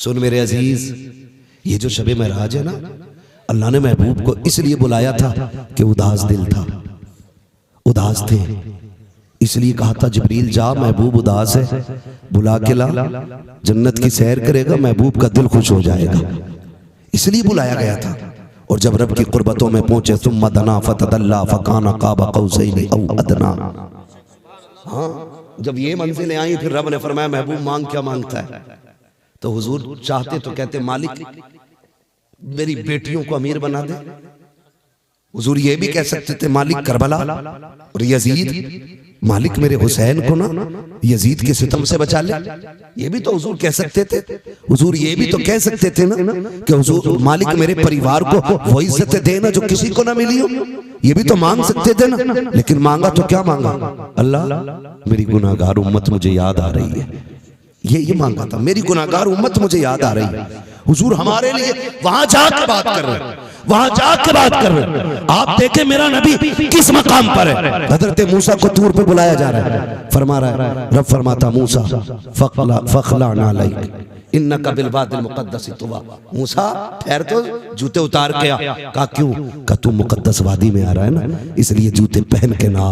सुन मेरे अजीज, ये जो शबे महराज है ना, अल्लाह ने महबूब को इसलिए बुलाया था कि उदास दिल था, उदास थे, इसलिए कहा था जिब्रील जा, महबूब उदास है, बुला के ला, जन्नत की सैर करेगा, महबूब का दिल खुश हो जाएगा, इसलिए बुलाया गया था। और जब रब की कुर्बतों में पहुंचे, सुम्मा दना फतदल्ला फकाना काबा कौसैनी औ अदना, हाँ, जब ये मंजिलें आई फिर रब ने फरमाया महबूब मांग, क्या मांगता है? तो हुजूर चाहते तो कहते मालिक मेरी बेटियों को अमीर बना दे। हुजूर ये भी कह सकते थे मालिक करबला और यजीद, मालिक मेरे हुसैन को ना यजीद के सितम से बचा ले, ये भी तो हुजूर कह सकते थे। हुजूर ये भी तो कह सकते थे ना कि हुजूर मालिक मेरे परिवार को वो इज्जत देना जो किसी को ना मिली हो, ये भी तो मांग सकते थे ना। लेकिन मांगा तो क्या मांगा? अल्लाह मेरी गुनाहगार उम्मत मुझे याद आ रही है, ये मांगा था, मेरी गुनाहगार उम्मत मुझे याद आ रही है। हुजूर हमारे लिए वहां जाके बात कर रहे हैं, वहां जाके बात कर रहे हैं। आप देखें मेरा नबी किस मकाम पर है। हजरत मूसा को तूर पे बुलाया जा रहा है, फरमा रहा है, रब फरमाता मूसा फखला नालैक इन्नका बिल वादिल मुक़द्दस तुवा, मूसा ठहर तो, जूते उतार के आ। कहा क्यों? कहा तू मुक़द्दस वादी में आ रहा है ना, इसलिए जूते पहन के ना।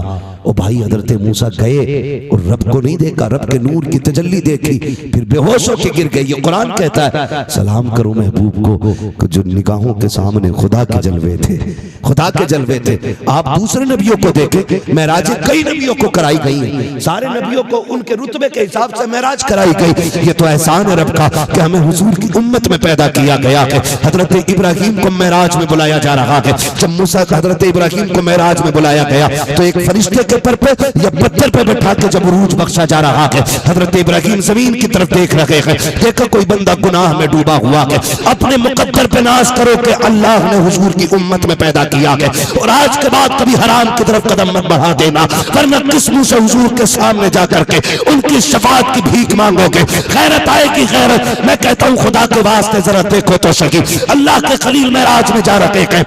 ओ भाई हजरत मूसा गए और रब को नहीं देखा, रब के नूर की तजल्ली देखी, फिर बेहोश होके गिर गए। ये कुरान कहता है सलाम करो महबूब को जो निगाहों के सामने खुदा के जलवे थे, खुदा के जलवे थे। आप दूसरे नबियों को देखें, महराज कई नबियों को कराई गई है, सारे नबियों को उनके रुतबे के हिसाब से महराज कराई गई। ये तो एहसान है रब का कि हमें हुजूर की उम्मत में पैदा किया गया है। हजरत इब्राहिम को महराज में बुलाया जा रहा है। जब मूसा हजरत इब्राहिम को महराज में बुलाया गया तो एक फरिश्ते के पर पे या पत्थर पे बैठा के जब उरूज बख्शा जा रहा है, हजरत इब्राहिम जमीन की तरफ देख रहे हैं, देखा कोई बंदा गुनाह में डूबा हुआ है। अपने मुकद्दर पे नाज करो कि अल्लाह ने हुजूर की उम्मत में पैदा किया है, और आज के बाद कभी हराम की तरफ कदम मत बढ़ा देना, वरना किस मुंह से हुजूर के सामने जा करके उनकी शफाअत की भीख मांगोगे। गैरत आएगी गैरत। मैं कहता हूं खुदा के वास्ते जरा देखो तो सही, अल्लाह के खलील महराज में जा रहे हैं,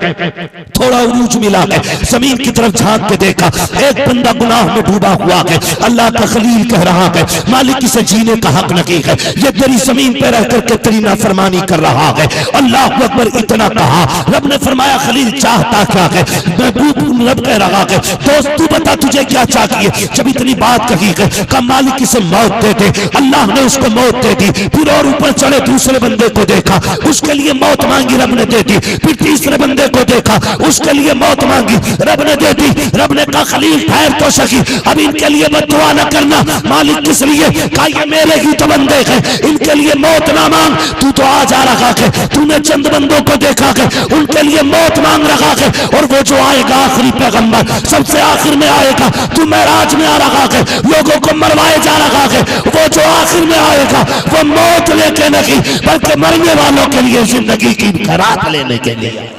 थोड़ा उरूज मिला है, जमीन की तरफ झांक के देखा, एक बंदा गुनाह में डूबा हुआ है। अल्लाह का खलील कह रहा है मालिक इसे जीने का हक नहीं है, ये तेरी जमीन पे रह करके तेरी नाफरमानी कर रहा है। अल्लाह अकबर इतना कहा, रब ने फरमाया खलील चाहता क्या है? महबूब रब कह रहा है दोस्त तू बता तुझे क्या चाहिए? जब इतनी बात कही है कहा मालिक इसे मौत दे दे। अल्लाह ने उसको मौत दे दी। फिर और ऊपर चढ़े दूसरे बंदे को देखा, उसके लिए मौत मांगी, रब ने दे दी। फिर तीसरे बंदे को देखा, उसके लिए मौत मांगी, रब ने दे दी। रब ने कहा खलील ठहर तो सही, अब इनके लिए बद्दुआ न करना। मालिक किस लिए? कहा ये मेरे ही तो बंदे हैं, इनके लिए मौत ना मांग। तू तो आ जा रहा है, तूने चंद बंदों को देखा है, उनके लिए मौत मांग रहा है, और वो जो आएगा आखिरी पैगंबर सबसे आखिर में आएगा। तू महराज में आ रहा है, लोगों को मरवाए जा रहा है, वो जो आखिर में आएगा वो मौत लेके नहीं बल्कि मरने वालों के लिए जिंदगी की खराब लेने के लिए।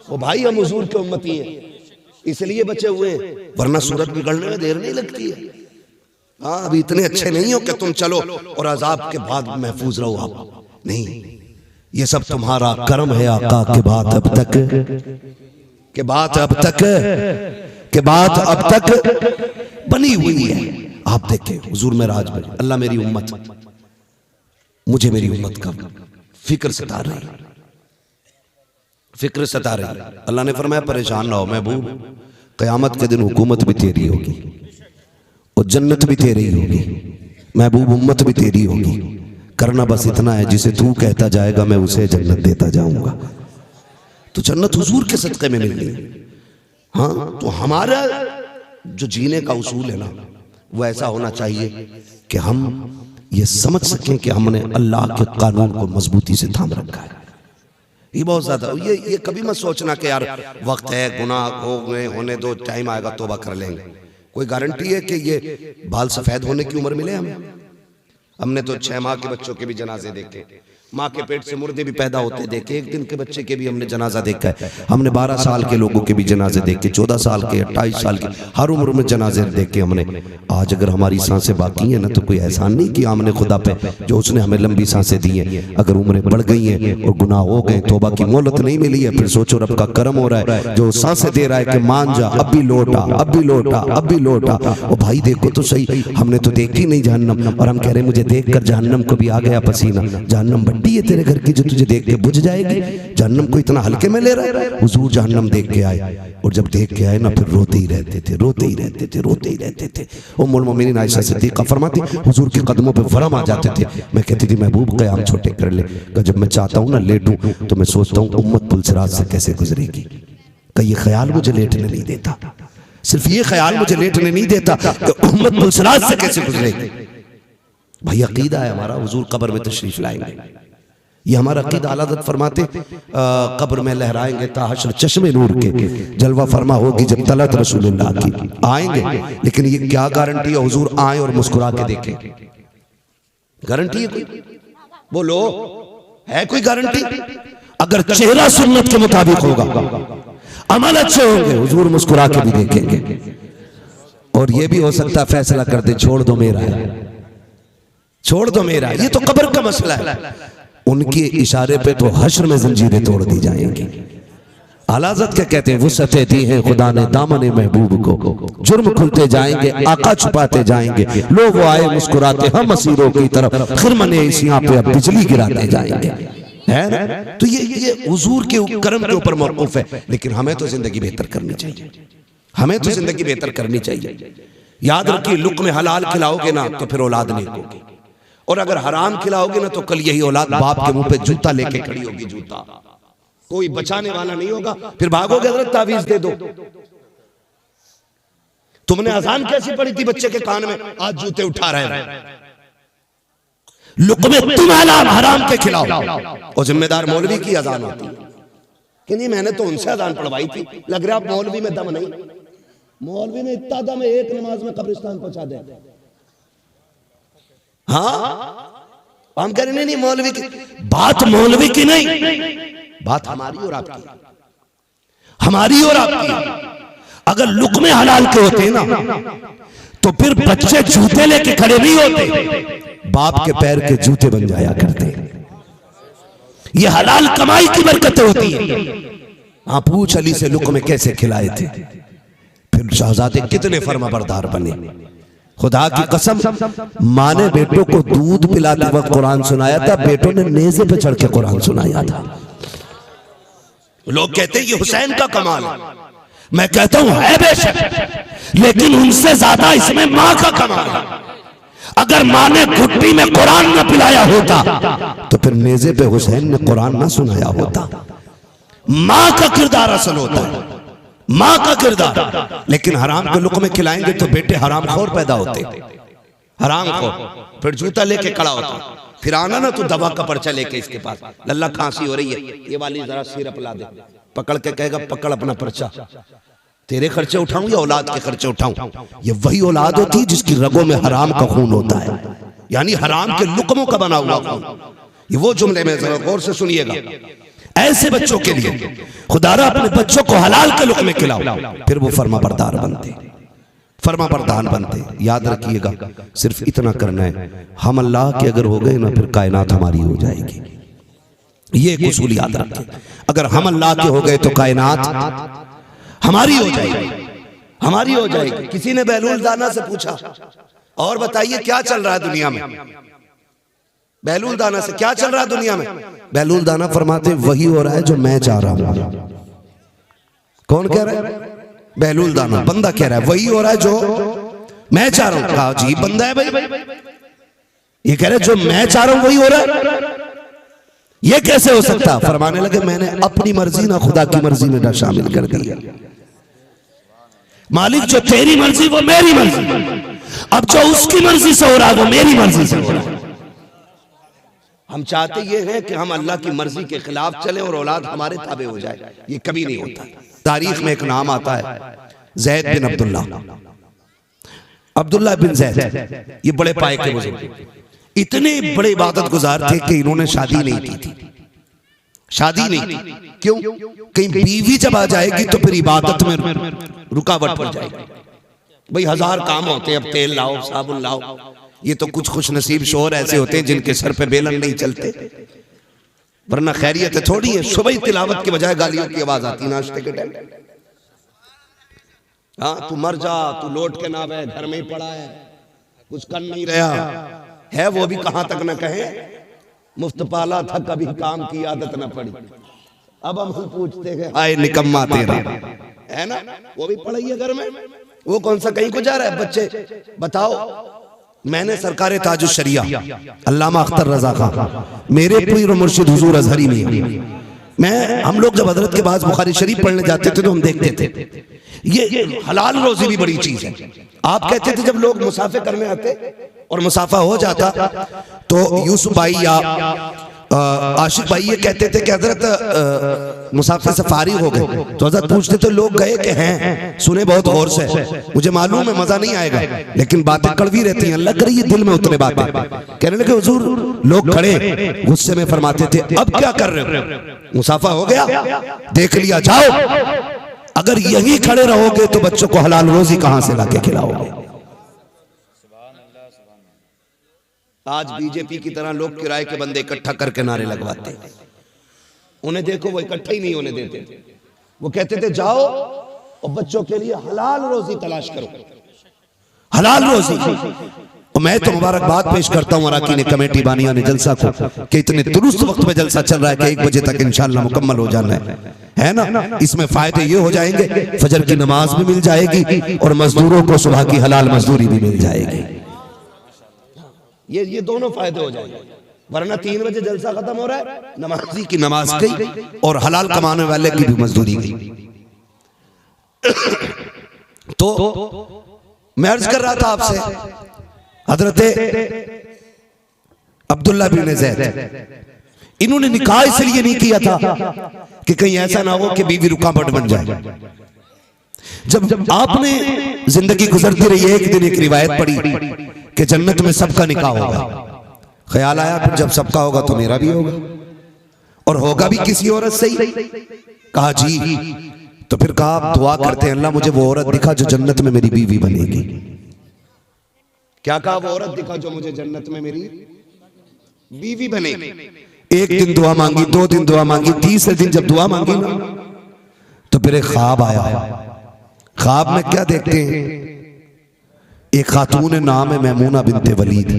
वो भाई हम हुजूर के उम्मती हैं, इसलिए बचे हुए हैं, वरना सूरत बिगड़ने में देर नहीं लगती है। हाँ अभी इतने अच्छे नहीं हो कि तुम चलो और अजाब के बाद महफूज रहो। आप नहीं, ये सब तुम्हारा कर्म है आका के बात अब तक, के बात अब तक, के बात अब तक बनी हुई है। आप देखें हुजूर महराज में, अल्लाह मेरी उम्मत, मुझे मेरी उम्मत का फिक्र सता रही, फिक्र सता रही। अल्लाह ने फरमाया परेशान ना हो महबूब, क़यामत के दिन हुकूमत भी तेरी होगी और जन्नत भी तेरी होगी महबूब, उम्मत भी तेरी होगी। करना बस इतना है जिसे तू कहता जाएगा मैं उसे जन्नत देता जाऊंगा। तो जन्नत हुजूर के सदक़े में मिलनी। हाँ तो हमारा जो जीने का उसूल है ना वो ऐसा होना चाहिए कि हम ये समझ सकें कि हमने अल्लाह के कानून को मजबूती से थाम रखा है। ये बहुत ज्यादा, ये कभी मत सोचना कि यार वक्त है, गुनाह हो गए, होने दो, टाइम आएगा तौबा कर लेंगे। कोई गारंटी है कि ये बाल सफेद होने की उम्र मिले हमें? हमने तो 6 माह के बच्चों के भी जनाजे देखे, माँ के पेट से मुर्दे भी पैदा होते देखे, 1 दिन के बच्चे के भी हमने जनाजा देखा है। हमने 12 साल के लोगों के भी जनाजे देखे, 14 साल के, 28 साल के, हर उम्र में जनाजे देखे हमने। आज अगर हमारी सांसें बाकी हैं ना तो कोई एहसान नहीं किया हमने खुदा पे, जो उसने हमें लंबी सांसें दी हैं। अगर उम्रें बढ़ गई हैं और गुनाह हो गए, तौबा की मोहलत नहीं मिली है, फिर सोचो रब का करम हो रहा है जो सांसें दे रहा है कि मान जा, अब भी लौटा, अब भी लौटा, अब भी लौटा। और भाई देखो तो सही, हमने तो देखी नहीं जहन्नम और हम कह रहे मुझे देखकर जहन्नम को भी आ गया पसीना। जहन्नम भट्टी है तेरे घर की जो तुझे देख के बुझ जाएगी, जहन्नम को इतना हल्के में ले रहा है। हुजूर जहन्नम देख के आए, और जब देख के आए ना फिर रोते ही रहते थे, रोते ही रहते थे, रोते ही रहते थे। उम्मुल मोमिनीन आयशा सिद्दीक़ा फरमाती हुजूर के कदमों पे वरम आ जाते थे। मैं कहती थी महबूब क़याम छोटे कर ले। जब मैं चाहता हूँ ना लेटूं तो मैं सोचता हूँ उम्मत पुलसिरात से कैसे गुजरेगी। का ये ख्याल मुझे लेटने नहीं देता, सिर्फ ये ख्याल मुझे लेटने नहीं देता कि उम्मत पुलसिरात से कैसे गुजरेगी। भाई अकीदा है हमारा, हुजूर कब्र में तशरीफ लाएंगे, ये हमारा अकीदा। आला हज़रत फरमाते कब्र में लहराएंगे ताहशर चश्मे नूर के, जलवा फरमा होगी जब तलत रसूलुल्लाह की। आएंगे, लेकिन ये क्या गारंटी है हुजूर आए और मुस्कुरा के देखें? गारंटी है कोई? बोलो, है कोई गारंटी? अगर चेहरा सुन्नत के मुताबिक होगा, अमल अच्छे होंगे, हुजूर मुस्कुरा के भी देखेंगे। और ये भी हो सकता है फैसला कर दे छोड़ दो मेरा है, छोड़ दो मेरा। ये तो कब्र का मसला है। उनके इशारे पे तो हश्र में जंजीरें तोड़ दी जाएंगी। आला हज़रत क्या कहते हैं, वुसअतें दी हैं खुदा ने दामने महबूब को, जुर्म खुलते जाएंगे आका छुपाते जाएंगे, लोग वो आए मुस्कुराते हम असीरों की तरफ, खिरमने इसियां पे अब बिजली गिराते जाएंगे, है ना? तो ये हुजूर के करम के ऊपर मौकूफ है। लेकिन हमें तो जिंदगी बेहतर करनी चाहिए, हमें तो जिंदगी बेहतर करनी चाहिए। याद रखिए, लुक़्मे हलाल खिलाओगे ना तो फिर औलाद नेक होगी, और अगर हराम खिलाओगे ना तो कल यही औलाद बाप के मुंह पे जूता लेके खड़ी होगी, जूता, कोई बचाने वाला नहीं होगा। फिर भागोगे हज़रत तावीज़ दे दो। तुमने अजान कैसी पढ़ी थी बच्चे के कान में, आज जूते उठा रहे हैं। लुक़्मे तुम हराम के खिलाओ, और जिम्मेदार मौलवी की अजान होती है कि नहीं, मैंने तो उनसे अजान पढ़वाई थी। लग रहा है मौलवी में दम नहीं, मौलवी में इतना दम है एक नमाज में कब्रिस्तान पहुंचा दे। हाँ, हम कह रहे नहीं मौलवी की बात, मौलवी की नहीं, बात हमारी और आपकी, हमारी और आपकी। अगर लुक़्मे हलाल के होते ना तो फिर बच्चे जूते लेके खड़े नहीं होते, बाप के पैर के जूते बन जाया करते। ये हलाल कमाई की बरकतें होती है। हाँ, पूछ अली से लुक़्मे कैसे खिलाए थे, फिर शहजादे कितने फर्माबरदार बने। खुदा की कसम, माँ ने बेटों को दूध पिलाते वक्त कुरान सुनाया था, बेटों ने नेज़े पे चढ़ के कुरान सुनाया था। लोग कहते हैं ये हुसैन का कमाल है, मैं कहता हूं है बेशक, लेकिन उनसे ज्यादा इसमें माँ का कमाल है। अगर माँ ने घुट्टी में कुरान न पिलाया होता तो फिर नेज़े पे हुसैन ने कुरान ना सुनाया होता। माँ का किरदार असल होता है, माँ का किरदार। लेकिन हराम के लुक़्मे खिलाएंगे तो बेटे हराम खोर पैदा होते, हराम खोर। फिर जूता लेके खड़ा होता, फिर आना ना तो दवा का पर्चा लेके इसके पास, लल्ला खांसी हो रही है, ये वाली जरा सिरप ला दे, पकड़ के कहेगा पकड़ अपना पर्चा, तेरे खर्चे उठाऊं या औलाद के खर्चे उठाऊं। ये वही औलाद होती है जिसकी रगों में हराम का खून होता है, यानी हराम के लुक़्मों का बना हुआ खून। ये वो जुमले में जरा गौर से सुनिएगा। ऐसे बच्चों के लिए खुदारा अपने बच्चों को हलाल के लुक़्मे खिलाओ, फिर वो फर्माबरदार बनते, फर्माबरदार बनते। याद रखिएगा, सिर्फ इतना करना है, हम अल्लाह के अगर हो गए ना फिर कायनात हमारी हो जाएगी। ये एक उसूल याद रखें, अगर हम अल्लाह के हो गए तो कायनात हमारी हो जाएगी, हमारी हो जाएगी। किसी ने बहलूल दाना से पूछा, और बताइए क्या चल रहा है दुनिया में? बहलूल दाना से क्या चल रहा है दुनिया में? बहलूल दाना फरमाते वही हो रहा है जो मैं चाह रहा हूं। कौन कह रहा है? बहलूल दाना, बंदा कह रहा है वही हो रहा है जो मैं चाह रहा हूं। कहा जी बंदा है भाई, ये कह रहा है जो मैं चाह रहा हूं वही हो रहा है, ये कैसे हो सकता? फरमाने लगे मैंने अपनी मर्जी ना खुदा की मर्जी में ना शामिल कर दी। मालिक जो तेरी मर्जी वो मेरी मर्जी, अब जो उसकी मर्जी से हो रहा है वो मेरी मर्जी से हो रहा है। हम चाहते ये हैं कि हम अल्लाह की मर्जी के खिलाफ चलें और औलाद हमारे ताबे हो जाए, ये कभी नहीं होता। तारीख में एक नाम आता है ज़ैद बिन अब्दुल्ला, अब्दुल्ला बिन ज़ैद। ये बड़े पाए के बुजुर्ग, इतने बड़े इबादत गुजार थे कि इन्होंने शादी नहीं की थी, शादी नहीं की। क्यों? कहीं बीवी जब आ जाएगी तो फिर इबादत में रुकावट पड़ जाएगी। भाई 1000 काम होते हैं, अब तेल लाओ साबुन लाओ, ये तो कुछ खुश नसीब शोहर ऐसे होते हैं जिनके सर पे बेलन नहीं चलते, वरना खैरियत है थोड़ी है। सुबह तिलावत के बजाय गालियों की आवाज आती नाश्ते के टाइम। हाँ तू मर जा, तू लौट के ना आवे, घर में ही पड़ा है, कुछ कर नहीं रहा, है वो भी कहां तक न कहे, मुफ्त पाला था कभी काम की आदत न पड़ी। अब हम पूछते हैं आए निकम्मा तेरा, है ना, वो भी पढ़ाई है घर में, वो कौन सा कहीं को जा रहा है? बच्चे बताओ। मैंने सरकार ताजुश शरिया अल्लामा अख्तर रजा खां, मेरे पीर मुर्शिद हुजूर अजहरी में, हम लोग जब हजरत के बाद बुखारी शरीफ पढ़ने जाते थे तो हम देखते थे ये हलाल रोजी भी बड़ी चीज है। आप कहते थे जब लोग मुसाफे करने आते और मुसाफा हो जाता तो यूसुफ भाई या आशिक भाई ये कहते थे कि हजरत मुसाफिर से फारिग हो गए, तो हजरत पूछते थे लोग गए कि हैं, सुने बहुत गौर से, मुझे मालूम है मजा नहीं आएगा लेकिन बातें कड़वी रहती हैं, लग रही है दिल में उतने बातें। कहने लगे हुजूर, लोग खड़े गुस्से में फरमाते थे अब क्या कर रहे हो, मुसाफा हो गया देख लिया, जाओ, अगर यही खड़े रहोगे तो बच्चों को हलाल रोजी कहां से लाके खिलाओगे। आज बीजेपी की तरह लोग किराए के बंदे इकट्ठा करके नारे लगवाते, उन्हें देखो वो इकट्ठा ही नहीं होने देते। वो कहते थे जाओ और बच्चों के लिए हलाल रोजी तलाश करो, हलाल रोजी। और मैं तो मुबारकबाद पेश करता हूं अराकीन कमेटी बानिया ने जलसा को कि इतने दुरुस्त वक्त में जलसा चल रहा है कि 1 बजे तक इंशाअल्लाह मुकम्मल हो जाना है ना। इसमें फायदे ये हो जाएंगे, फजर की नमाज भी मिल जाएगी और मजदूरों को सुबह की हलाल मजदूरी भी मिल जाएगी। ये दोनों फायदे हो जाएंगे, वरना 3 बजे जलसा खत्म हो रहा है, नमाजी की नमाज गई और हलाल कमाने वाले की भी मजदूरी गई। तो मैं अर्ज कर रहा था आपसे, हजरत अब्दुल्ला बिन ज़ैद, इन्होंने निकाह इसलिए नहीं किया था कि कहीं ऐसा ना हो कि बीवी रुकावट बन जाए। जब आपने जिंदगी गुजरती रही, एक दिन एक रिवायत पढ़ी कि जन्नत में सबका निकाह होगा, ख्याल आया फिर जब सबका होगा तो मेरा भी होगा, और होगा भी किसी औरत से ही। कहा जी, तो फिर कहा आप दुआ करते हैं अल्लाह मुझे वो औरत दिखा जो जन्नत में मेरी बीवी बनेगी। क्या कहा? वो औरत दिखा जो मुझे जन्नत में मेरी बीवी बनेगी। एक दिन दुआ मांगी, 2 दिन दुआ मांगी, 30वें दिन जब दुआ मांगी ना तो फिर एक ख्वाब आया। ख्वाब में क्या देखते हैं? एक खातून नाम है मैमूना बिनते वलीद,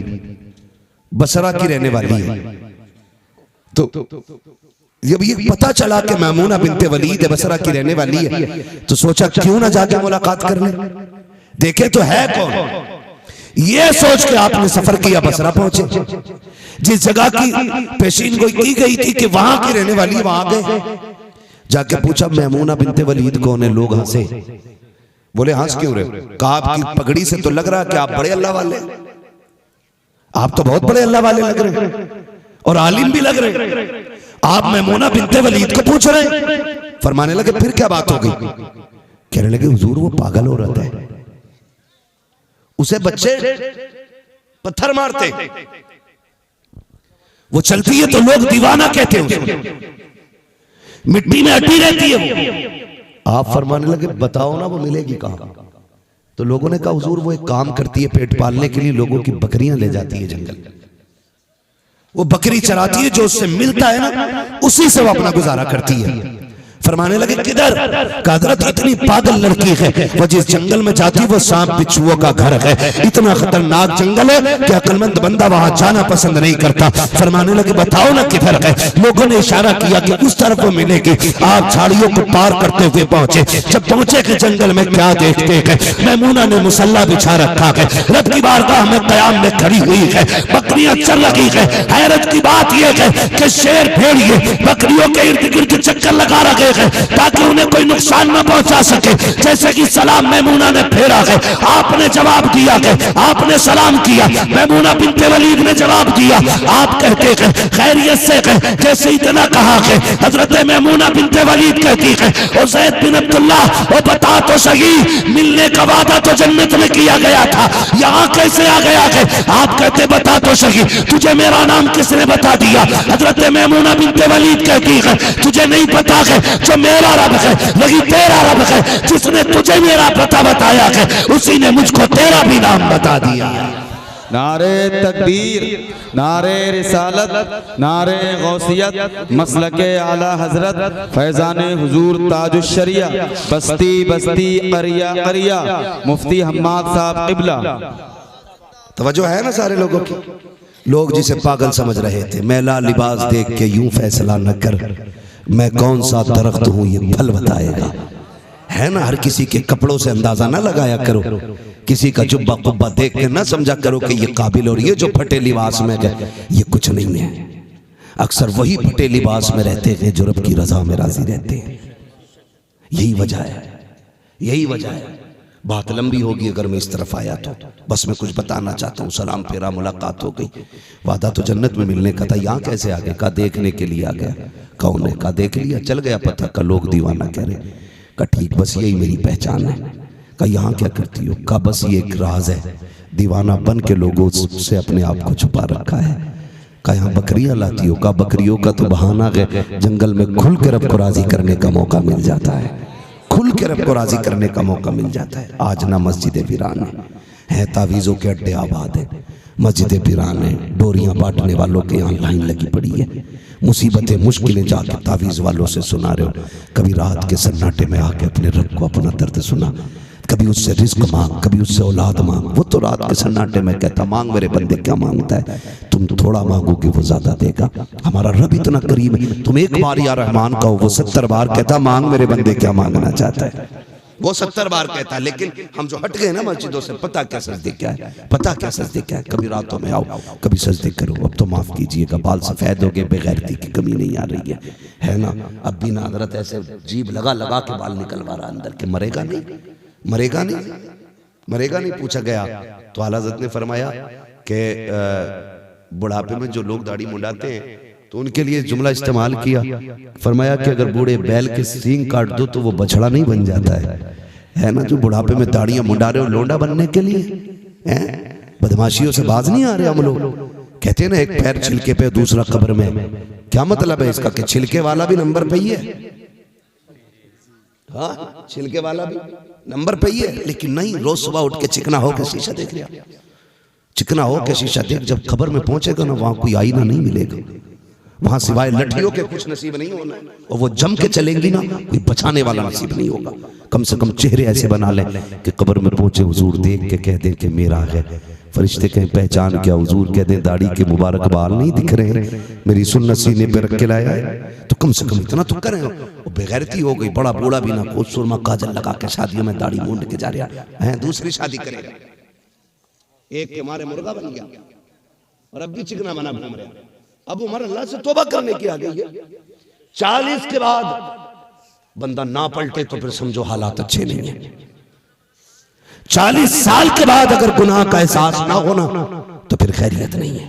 बसरा की रहने वाली है। तो जब ये पता चला कि मैमूना बिनते वलीद है, बसरा की रहने वाली है, तो सोचा क्यों ना जाके मुलाकात कर ले, देखे तो है कौन। ये सोच के आपने सफर किया, बसरा पहुंचे। जिस जगह की पेशीन गोई की गई थी कि वहां की रहने वाली, वहां गए, जाके पूछा मैमूना बिनते वलीद कौन है। लोग हंसे, बोले हंस क्यों रहे? कहा आपकी पगड़ी से तो लग रहा कि आप बड़े अल्लाह वाले, आप तो बहुत बड़े अल्लाह वाले लग रहे हैं और आलिम भी लग रहे हैं, आप मैमूना बिनते वलीद को पूछ रहे हैं। फरमाने लगे फिर क्या बात हो गई? कहने लगे हुजूर वो पागल औरत है, उसे बच्चे पत्थर मारते, वो चलती है तो लोग दीवाना कहते हैं उसको, मिट्टी में अटी रहती है वो। आप फरमाने लगे बताओ ना वो मिलेगी कहां? तो लोगों ने कहा हुजूर वो एक काम करती है, पेट पालने के लिए लोगों की बकरियां ले जाती है जंगल, वो बकरी चराती है, जो उससे मिलता है ना उसी से वो अपना गुजारा करती है। फरमाने लगे किधर? हजरत इतनी पागल लड़की है, वो जिस जंगल में जाती वो सांप बिच्छुओं का घर है, इतना खतरनाक जंगल है कि अक्लमंद बंदा वहां जाना पसंद नहीं करता। फरमाने लगे बताओ ना किधर है? लोगों ने इशारा किया कि उस तरफ वो मिलेगी। आप झाड़ियों को पार करते हुए पहुंचे। जब पहुंचे के जंगल में क्या देखते हैं? मैमूना ने मुसल्ला बिछा रखा है, रब की बारगाह में कयाम में खड़ी हुई है, बकरियां चल रही है। हैरत की बात यह है कि शेर भेड़िए बकरियों के इर्द गिर्द चक्कर लगा रखे ताकि उन्हें कोई नुकसान न पहुंचा सके। जैसे कि सलाम मैमूना ने फेरा है, आपने जवाब दिया है, आपने सलाम किया, मैमूना बिनते वलीद ने जवाब दिया, आप कहते हैं खैरियत से है। जैसे इतना कहा है, हजरत मैमूना बिनते वलीद कहती है और ज़ैद बिन अब्दुल्लाह, वो बता तो सही, मिलने का वादा तो जन्नत में किया गया था, यहाँ कैसे आ गया है? आप कहते बता तो सही, तुझे मेरा नाम किसने बता दिया? हजरत मैमूना बिनते वलीद कहती है तुझे नहीं पता है, जो मेरा रब है वही तेरा रब है, जिसने तुझे मेरा पता बताया है उसी ने मुझको तेरा भी नाम बता दिया। नारे तकबीर, नारे रिसालत, नारे गौसियत, मसलके आला हजरत फैजान हुजूर ताजुश शरिया, बस्ती बस्ती करिया करिया, मुफ्ती हम्माद साहब क़िबला। तवज्जो है ना सारे लोगों की? लोग जिसे पागल समझ रहे थे, मैला लिबास देख के यूं फैसला न कर, मैं कौन सा दरख्त हूं ये फल बताएगा। है ना, हर किसी के कपड़ों से अंदाजा ना लगाया करो, किसी का जुब्बा कुब्बा देख के ना समझा करो कि ये काबिल, और ये जो फटे लिबास में गए ये कुछ नहीं है। अक्सर वही फटे लिबास में रहते हैं जो रब की रजा में राजी रहते हैं। यही वजह है, यही वजह है। बात लंबी होगी अगर मैं इस तरफ आया तो, बस मैं कुछ बताना चाहता हूँ। सलाम फेरा, मुलाकात हो गई, वादा तो जन्नत में मिलने का था, यहाँ कैसे आ गए? का देखने के लिए आ गया। कौन है? का देख लिया, चल गया पता का लोग दीवाना कह रहे। का ठीक, बस यही मेरी पहचान है। का यहाँ क्या करती हो? का बस ये एक राज है, दीवाना बन के लोगों से अपने आप को छुपा रखा है। का यहाँ बकरियां लाती हो? का बकरियों का तो बहाना है, जंगल में खुल के रब को राजी करने का मौका मिल जाता है, खुल के रब को राजी करने का मौका मिल जाता है। आज ना मस्जिद वीरान है, तावीज़ों के अड्डे आबाद है, मस्जिद वीरान है, डोरियां बांटने वालों के यहाँ लाइन लगी पड़ी है, मुसीबतें मुश्किलें जाके तावीज़ वालों से सुना रहे हो। कभी रात के सन्नाटे में आके अपने रब को अपना दर्द सुना, कभी उससे रिस्क मांग, कभी उससे औलाद मांग। वो तो रात के सन्नाटे में कहता, मांग मेरे बंदे, क्या मांगता है? तुम थोड़ा मांगोगे वो ज्यादा देगा। हमारा रब इतना करीम है, तुम एक बार या रहमान कहो, वो 70 बार कहता, मांग मेरे बंदे क्या मांगना चाहता है। वो 70 बार कहता है, लेकिन हम जो हट गए ना मस्जिदों से, पता क्या सजदे क्या है, पता क्या सजदे क्या है। कभी रातों में आओ, कभी सजदे करो। अब तो माफ कीजिएगा, बाल सफेद हो गए, बेगैरती की कमी नहीं आ रही है ना। अब भी ना हजरत ऐसे जीभ लगा लगा के बाल निकलवा रहा अंदर के, मरेगा नहीं, मरेगा नहीं, मरेगा नहीं। पूछा गया तो आला हज़रत ने फरमाया कि बुढ़ापे में जो लोग दाढ़ी मुंडाते हैं तो उनके लिए जुमला इस्तेमाल किया, फरमाया कि अगर बूढ़े बैल के सींग काट दो तो वो बछड़ा नहीं बन जाता है ना। जो बुढ़ापे में दाढ़ियां मुंडा रहे हो लोंडा बनने के लिए, हैं? बदमाशियों से बाज नहीं आ रहे हम लोग। कहते हैं ना, एक पैर छिलके पे दूसरा कब्र में। क्या मतलब है इसका? कि छिलके वाला भी नंबर पे ही है, हाँ, छिलके वाला भी नंबर पे ही है। लेकिन नहीं, रोज सुबह उठ के चिकना होकर शीशा देख लिया, चिकना होकर शीशा देख। जब खबर में पहुंचेगा ना, वहां कोई आईना नहीं मिलेगा, वहां सिवाय लठियों के कुछ नसीब नहीं होना। और वो जम के चलेंगी ना, कोई बचाने वाला नसीब नहीं होगा। कम से कम चेहरे ऐसे बना लें कि कब्र में पहुंचे हुजूर देख के कह दें कि मेरा है। फरिश्ते कहें पहचान क्या? हुजूर कह दें दाढ़ी के मुबारक बाल नहीं दिख रहे, मेरी सुन्नत सीने पे रख के लाया है। तो कम से कम इतना तो करें। वो बेगैरती हो गई, बड़ा बूढ़ा भी ना, कोट सुरमा काजल लगा के शादियों में दाढ़ी मूंड के जा रहा है, दूसरी शादी करेगा। एक के मारे मुर्गा बन गया और अब भी चिकना बना घूम रहा। अब उमर अल्लाह से तौबा करने की आ गई है। 40 के बाद बंदा ना पलटे तो फिर समझो हालात अच्छे नहीं है। 40 साल के बाद अगर गुनाह का एहसास ना होना तो फिर खैरियत नहीं है।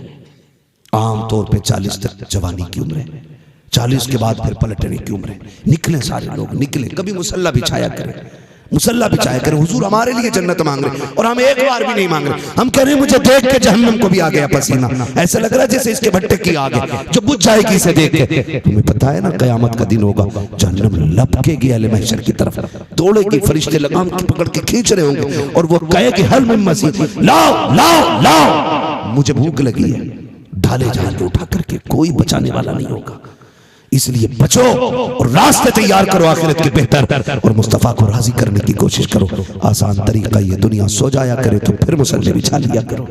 आमतौर पे 40 तक जवानी की उम्र है, 40 के बाद फिर पलटने की उम्र है। निकले सारे लोग, निकले। कभी मुसल्ला बिछाया करें, मुसल्ला बिछाया करें। हुजूर हमारे लिए जन्नत मांग रहे, और हम एक बार भी नहीं मांग रहे। हम कह रहे हैं मुझे देख के जहन्नम को भी आ गया पसीना, ऐसा लग रहा है जैसे इसके भट्टे की आग है जो बुझ जाएगी इसे देख के। तुम्हें पता है ना, कयामत का दिन होगा, जहन्नम लपकेगी अहले महशर की तरफ, दौड़ेगी, फरिश्ते लगाम पकड़ के खींच रहे होंगे, और वो कहेगी हल मिन मसीह, लाओ लाओ लाओ, मुझे भूख लगी है। ढाले जाल को उठा करके, कोई बचाने वाला नहीं होगा। इसलिए बचो और रास्ते तैयार करो आखिरत के बेहतर, और मुस्तफा को राजी करने की कोशिश करो। आसान तरीका ये, दुनिया सो जाया करे तो फिर मुसल्ले बिछा लिया करो,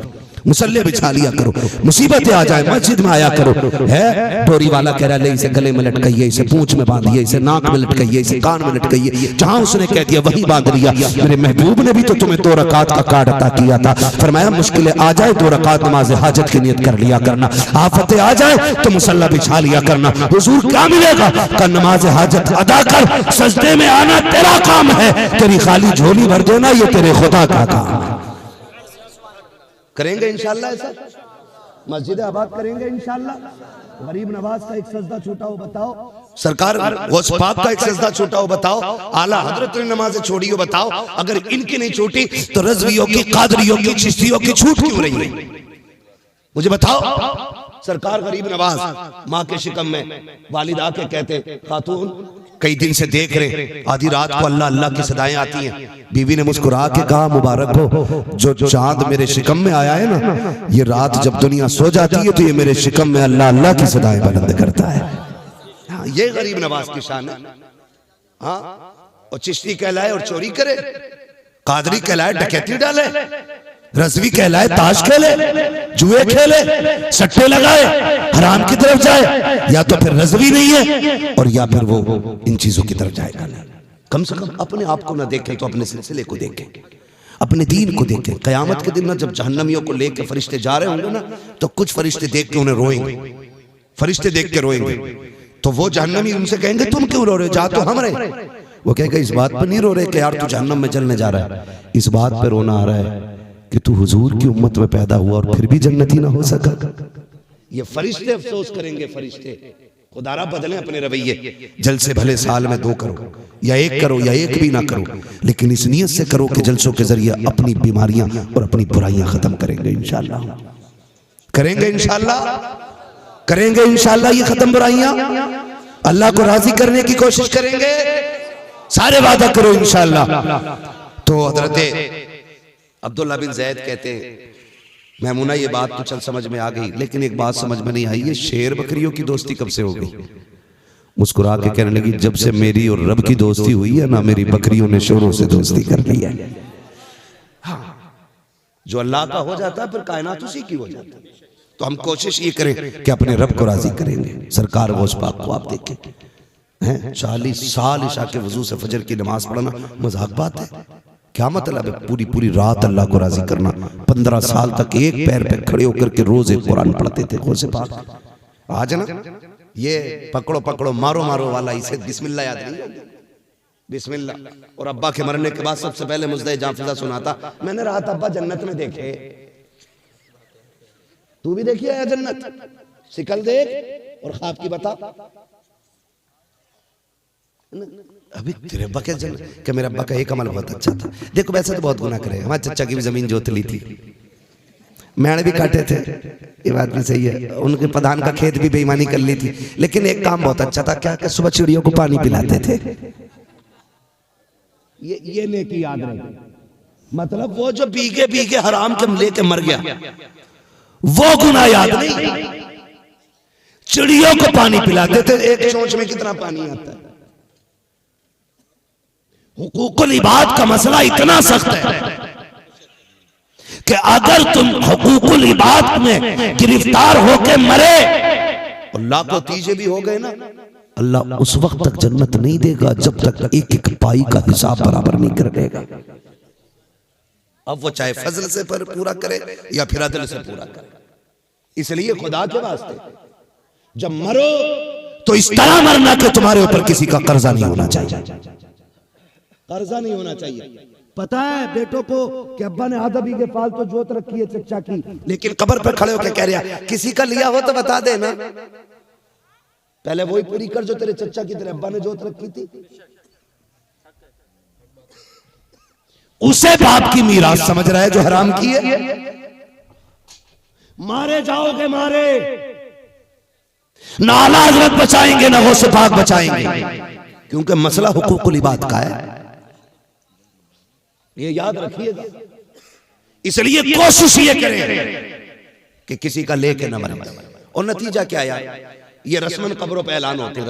मुसल्ले बिछा लिया करो। मुसीबतें आ जाए मस्जिद में आया करो। है डोरी वाला कह रहा है इसे गले में लटकाइए, इसे पूंछ में बांधिए, इसे नाक में लटकाइए, इसे कान में लटकाइए। जहां उसने कह दिया वही बांध लिया। मेरे महबूब ने भी तो तुम्हें 2 रकात का कार्ड अता किया था। फरमाया मुश्किलें आ जाए 2 रकात नमाज हाजत की नियत कर लिया करना, आफतें आ जाए तो मुसल्ला बिछा लिया करना। हुजूर क्या मिलेगा? का नमाज हाजत अदा कर, सजदे में आना तेरा काम है, तेरी खाली झोली भर देना ये तेरे खुदा का काम है। करेंगे इंशाल्लाह ऐसा, मस्जिद आबाद करेंगे इंशाल्लाह। गरीब नवाज का एक सजदा छूटा हो बताओ, सरकार गौस पाक का एक सजदा छूटा हो बताओ, आला हजरत ने नमाज़ें छोड़ी हो बताओ। अगर इनकी नहीं छूटी तो रज़वियों की, कादरियों की, चिश्तियों की छूट क्यों रही है? मुझे बताओ। सरकार गरीब नवाज माँ के शिकम में, वालिद आके कहते खातून कई दिन से देख रहे, आधी रात को अल्लाह अल्लाह की सदाएं आती हैं। बीवी ने मुस्कुरा के कहा मुबारक हो, जो चांद मेरे शिकम में आया है ना, ये रात जब दुनिया सो जाती है तो ये मेरे शिकम में अल्लाह अल्लाह की सदाएं बुलंद करता है। हाँ, ये गरीब नवाज की शान है। हाँ, और चिश्ती कहलाए और चोरी करे, कादरी कहलाए डकैती डाले, रजवी कहलाए ताश खेले, जुए खेले, सट्टे लगाए, हराम की तरफ जाए, या तो फिर रजवी नहीं है और या फिर वो इन चीजों की तरफ जाएगा नहीं। कम से कम अपने आप को ना देखें तो अपने सिलसिले को देखें, अपने दीन को देखें। कयामत के दिन ना जब जहन्नमियों को लेकर फरिश्ते जा रहे होंगे ना, तो कुछ फरिश्ते देख के उन्हें रोएंगे, फरिश्ते देख के रोएंगे। तो वो जहन्नमी उनसे कहेंगे तुम क्यों रो रहे हो, जा तो हम रहे। वो कहेगा इस बात पर नहीं रो रहे कि यार तू जहन्नम में जलने जा रहा है, इस बात पर रोना आ रहा है कि तू हुजूर की उम्मत में पैदा हुआ और फिर भी जन्नती ना हो सका। ये फरिश्ते अफसोस करेंगे। फरिश्ते खुदारा बदलें अपने रवैये, जलसे भले साल में 2 करो या 1 करो या 1 भी ना करो, लेकिन इस नियत से करो कि जलसों के जरिए अपनी बीमारियां और अपनी बुराइयां खत्म करेंगे इंशाअल्लाह। करेंगे इंशाअल्लाह, करेंगे इंशाअल्लाह ये खत्म बुराइयां, अल्लाह को राजी करने की कोशिश करेंगे, सारे वादा करो इंशाअल्लाह। तो हजरत अब्दुल्ला बिन ज़ैद कहते हैं मैमूना ये बात तो चल समझ में आ गई, लेकिन एक बात समझ में नहीं आई, ये शेर बकरियों की दोस्ती कब से हो गई? मुस्कुरा के कहने लगी जब से मेरी और रब की दोस्ती हुई है ना, मेरी बकरियों ने शेरों से दोस्ती कर ली है। हाँ, जो अल्लाह का हो जाता है फिर कायनात उसी की हो जाती है। तो हम कोशिश ये करें कि अपने रब को राजी करेंगे। सरकार गौस पाक को आप देखें हैं 40 साल इशा के वजू से फजर की नमाज पढ़ना मजाक बात है? क्या मतलब है पूरी पूरी रात अल्लाह को राजी करना? 15 साल तक एक पैर पे खड़े होकर के रोज एक कुरान पढ़ते थे गौसे पाक। आज ना ये पकड़ो पकड़ो मारो मारो वाला, इसे बिस्मिल्लाह याद नहीं, बिस्मिल्लाह। और अब्बा के मरने के बाद सबसे पहले मुझे जाफिजा सुनाता, मैंने रात अब्बा जन्नत में देखे, तू भी देखिए आया जन्नत, शिकल देख और ख्वाब की बता। अभी तेरे अब्बा के जन्नत कि मेरे अब्बा का एक अमल बहुत अच्छा था। देखो वैसे तो बहुत गुनाह करे, हमारे चचा की भी जमीन जोत ली थी, मैंने भी काटे थे, ये बात भी सही है, उनके प्रधान का खेत भी बेईमानी कर ली थी, लेकिन एक काम बहुत अच्छा था, क्या सुबह चिड़ियों को पानी पिलाते थे। ये नेकी याद रहे, मतलब वो जो बीगे बीगे हराम के लेके मर गया वो गुनाह याद नहीं। चिड़ियों को पानी पिलाते थे, एक चोंच में कितना पानी आता है। हुकूकुल इबाद का मसला इतना सख्त है कि अगर तुम हुकूकुल इबाद में गिरफ्तार होके मरे, अल्लाह को तीजे भी हो गए ना, अल्लाह उस वक्त तक जन्नत नहीं देगा जब तक एक एक पाई का हिसाब बराबर नहीं कर देगा। अब वो चाहे फजल से पर पूरा करे या फिर अदल से पूरा करे। इसलिए खुदा के वास्ते जब मरो तो इस तरह मरना कि तुम्हारे ऊपर किसी का कर्जा नहीं होना चाहिए, कर्जा नहीं होना चाहिए। पता है बेटों को कि अब्बा ने आधा बीघे फालतू जोत रखी है चचा की, लेकिन कब्र पर खड़े होकर कह रहा किसी का लिया हो तो बता देना, पहले वही पूरी कर जो तेरे चचा की तेरे अब्बा ने जोत रखी थी। उसे बाप की मीरास समझ रहा है जो हराम की है। मारे जाओगे मारे, ना आला हज़रत बचाएंगे ना गौसे पाक बचाएंगे, क्योंकि मसला हुकूकुल इबाद का है, ये याद रखिएगा। इसलिए कोशिश ये करें कि किसी का लेके न मरे। और नतीजा क्या यार, ये रस्मन कब्रों पे ऐलान होते हैं,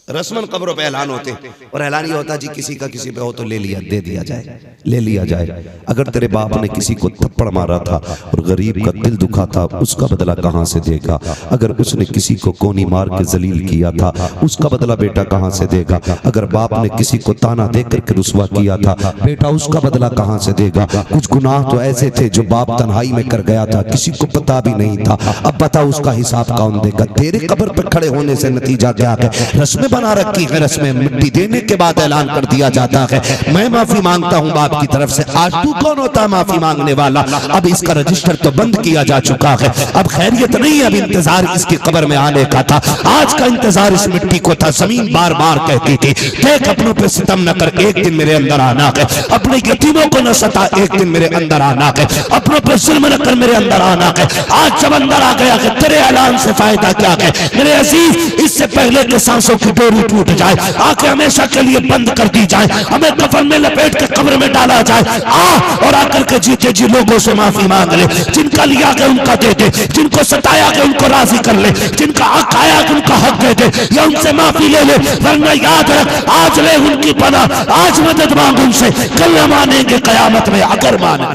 रस्मन कब्रों पे ऐलान होते हैं, और ऐलान ये होता जी किसी का किसी पे हो तो ले लिया, दे दिया जाए, ले लिया जाए। अगर तेरे बाप ने किसी को थप्पड़ मारा था और गरीब का दिल दुखा था, उसका बदला कहां से देगा? अगर उसने किसी को कोनी मार के जलील किया था, उसका बदला बेटा कहां से देगा? अगर बाप ने किसी को ताना देकर के रुसवा किया था, बेटा उसका बदला कहां से देगा? कुछ गुनाह तो ऐसे थे जो बाप तन्हाई में कर गया था, किसी को पता भी नहीं था, अब बता उसका हिसाब कौन देगा? तेरे कब्र पर खड़े होने से नतीजा क्या है? रस्में बना रखी है, रस्में मिट्टी देने के बाद ऐलान कर दिया जाता है मैं माफी मांगता हूं बाप की तरफ से। आज तू कौन होता है माफी मांगने वाला? अब इसका रजिस्टर तो बंद किया जा चुका है, अब खैरियत नहीं है, अब इंतजार इसकी कब्र में आने का था। आज का इंतजार इस मिट्टी को था। जमीन बार बार कहती थी देख अपनों पे सितम न कर, एक दिन मेरे अंदर आना है, अपने यतीमों को न सता, एक दिन मेरे अंदर आना है, अपनों पे जुल्म न कर, मेरे अंदर आना है। आज जब अंदर आ गया है तेरे ऐलान से फायदा क्या है मेरे अजीज? इससे पहले के सांसों की डोरी टूट जाए, आंखें हमेशा के लिए बंद कर दी जाए, हमें कफन में लपेट के कब्र में डाला जाए, आ और आकर के जीते जी लोगों से माफी मांग ले, जिनका लिया गया उनका दे दे, जिनको सताया गया उनको राजी कर ले, जिनका हक आया उनका हक दे दे, या उनसे माफी ले ले। वरना याद है आज ले उनकी पनाह, आज मदद मांग उनसे, कल मानेंगे कयामत में अगर माने।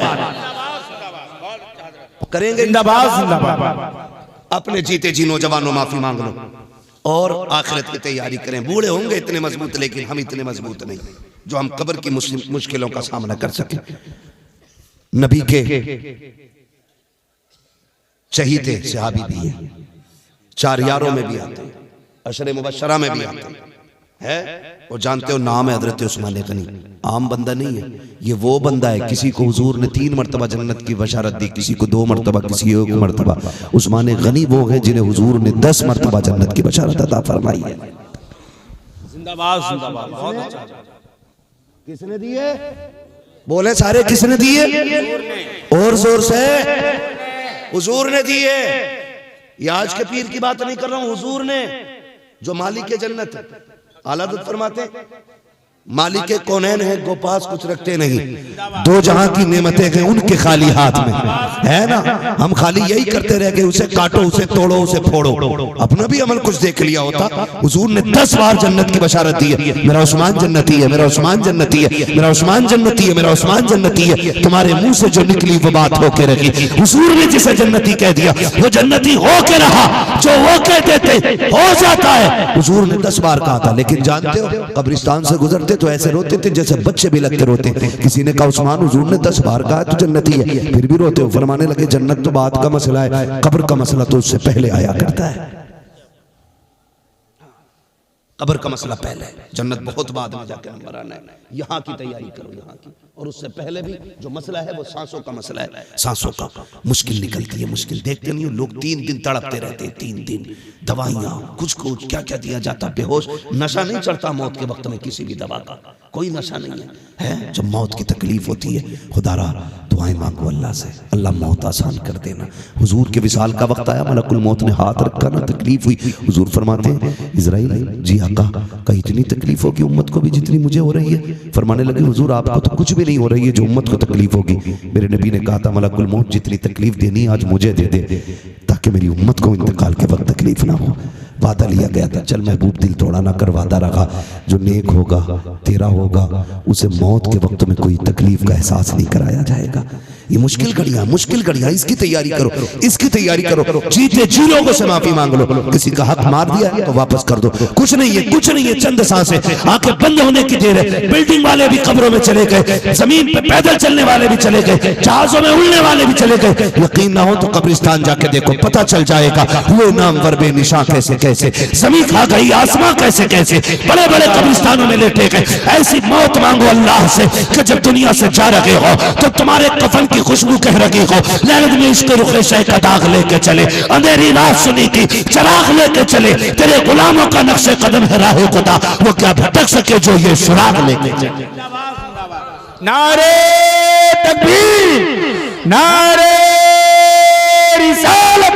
करेंगे जिंदाबाद जिंदाबाद। अपने जीते जी नौजवानों माफी मांग लो और आखिरत की तैयारी करें। बूढ़े होंगे इतने मजबूत, लेकिन हम इतने मजबूत नहीं जो हम कब्र की मुश्किलों का सामना कर सके। नबी के शहीद थे, सहाबी भी है, 4 यारों में भी आते हैं, अशरे मुबशरा में भी आते हैं। वो जानते हो नाम है हजरत उस्मान गनी। आम बंदा नहीं है ये, वो बंदा है किसी को हुजूर ने 3 मरतबा जन्नत की बशारत दी, किसी को 2 मरतबा, किसी 1 मरतबा। उस्मान गनी वो है जिन्हें हुजूर ने 10 मरतबा जन्नत की बशारत अता फरमाई है। जिंदाबाद जिंदाबाद। बहुत अच्छा। किसने दिए? बोले सारे किसने दिए? और जोर से हुजूर ने दिए। ये आज के पीर की बात नहीं कर रहा हूं, हुजूर ने, जो मालिक जन्नत आला हज़रत फरमाते मालिक कौनैन है, गो पास कुछ रखते नहीं, 2 जहां की नेमतें हैं उनके खाली हाथ में है ना। हम खाली यही करते रह गए, उसे काटो, उसे तोड़ो, उसे फोड़ो, अपना भी अमल कुछ देख लिया होता। हुजूर ने 10 बार जन्नत की बशारत दी है, मेरा उस्मान जन्नती है, मेरा उस्मान जन्नती है, मेरा उस्मान जन्नती है, मेरा उस्मान जन्नती है। तुम्हारे मुंह से जो निकली वो बात होके रही। हुजूर ने जिसे जन्नती कह दिया वो जन्नती होके रहा, जो वो कह देते हो जाता है। हुजूर ने 10 बार कहा था, लेकिन जानते हो कब्रिस्तान से गुजरते तो ऐसे रोते थे जैसे बच्चे भी लगते रोते। किसी ने कहा उस्मान हुजूर ने 10 बार कहा तू जन्नती है, फिर भी रोते हो। फरमाने लगे जन्नत तो बात का मसला है, कब्र का मसला तो उससे पहले आया करता है। कब्र का मसला पहले, जन्नत बहुत बाद में जाकर नंबर आना है। यहाँ की तैयारी करो, यहाँ की, और उससे पहले भी जो मसला है वो सांसों का मसला है। सांसों का मुश्किल निकलती है, मुश्किल देखते नहीं हो लोग 3 दिन तड़पते रहते हैं, 3 दिन दवाइयाँ कुछ कुछ क्या क्या दिया जाता, बेहोश। नशा नहीं चढ़ता मौत के वक्त में किसी भी दवा का, कोई नशा नहीं है। जब मौत की तकलीफ होती है खुदारा दुआएं मांगो अल्लाह से, अल्लाह मौत आसान कर देना। हुजूर के विसाल का वक्त आया, मलकुल मौत ने हाथ रखा ना, तकलीफ हुई। हुजूर फरमाते हैं इजराइल जी आका का इतनी तकलीफ होगी उम्मत को भी जितनी मुझे हो रही है। फरमाने लगे हुजूर आपको तो कुछ भी नहीं हो रही है जो उम्मत को तकलीफ होगी। मेरे नबी ने कहा था मलकुल मौत जितनी तकलीफ देनी आज मुझे दे दे, ताकि मेरी उम्मत को इंतकाल के वक्त तकलीफ ना हो। वादा लिया गया था, चल महबूब दिल तोड़ा ना कर, वादा रखा जो नेक होगा तेरा होगा उसे मौत के वक्त में कोई तकलीफ का एहसास नहीं कराया जाएगा। ये मुश्किल घड़ियां, इसकी तैयारी करो, इसकी तैयारी करो। जीते जी लोगों से माफी मांग लो, किसी का हक मार दिया तो वापस कर दो। कुछ नहीं है, कुछ नहीं है, चंद सांसें, आंखें बंद होने की देर है। बिल्डिंग वाले भी कब्रों में चले गए, जमीन पे पैदल चलने वाले भी चले गए, जहाजों में उड़ने वाले भी चले गए। यकीन ना हो तो कब्रिस्तान जाके देखो, पता चल जाएगा हुए नामवर बेनिशां कैसे कैसे, जमीन खा गई आसमां कैसे कैसे, बड़े बड़े कब्रिस्तानों में लेटे गए। ऐसी मौत मांगो अल्लाह से कि जब दुनिया से जा रहे हो तो तुम्हारे कफन की खुशबू कह रही हो, लहद में इसके रुखे शह का दाग लेके चले, अंधेरी रात सुनी की चराग लेके चले, तेरे गुलामों का नक्शे कदम है राह खुदा, वो क्या भटक सके जो ये सुराग लेके चले। नारे तकबीर, नारे रिसालत,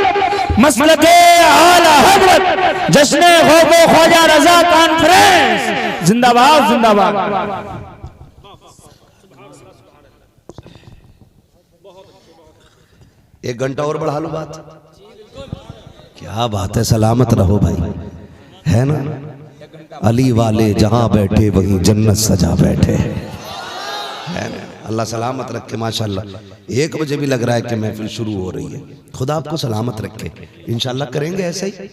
मसलके आला हजरत, जश्न ख़ौफ़ ख्वाजा रज़ा कॉन्फ्रेंस जिंदाबाद जिंदाबाद। एक घंटा और बढ़ा लो बात, क्या बात है। सलामत रहो भाई, है ना। अली वाले जहां बैठे वहीं जन्नत सजा बैठे, है ना। अल्लाह सलामत रखे माशाल्लाह। 1 बजे भी लग रहा है कि महफिल शुरू हो रही है। खुदा आपको सलामत रखे, इंशाल्लाह करेंगे ऐसे ही,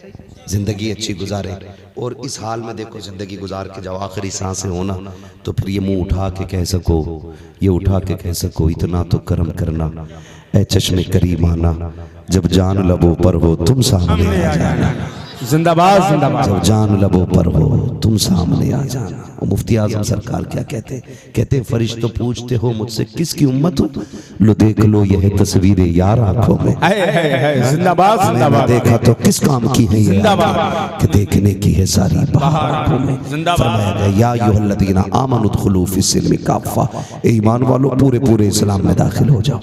जिंदगी अच्छी गुजारे। और इस हाल में देखो जिंदगी गुजार के जब आखिरी सांसें होना तो फिर ये मुंह उठा के कह सको, ये उठा के कह सको इतना तो करम करना ऐ चश्मे करीमाना, जब जान लबों पर हो तुम सामने आ जाना। जिंदाबाद जिंदाबाद। जब जान लबों पर हो तुम सामने आ जाना। मुफ्ती आजम सरकार क्या कहते हैं? कहते हैं फरिश्तों पूछते हो मुझसे किसकी उम्मत हो, लो देख लो यह तस्वीरें यार आंखों में। जिंदाबाद जिंदाबाद। देखा तो किस काम की है ये, कि देखने की है सारी बाहर आंखों में। फरमाया गया या अय्युहल्लज़ीना आमनु उदखुलू फिस्सिल्मि काफ़ा, ईमान वालों पूरे पूरे इस्लाम में दाखिल हो जाओ।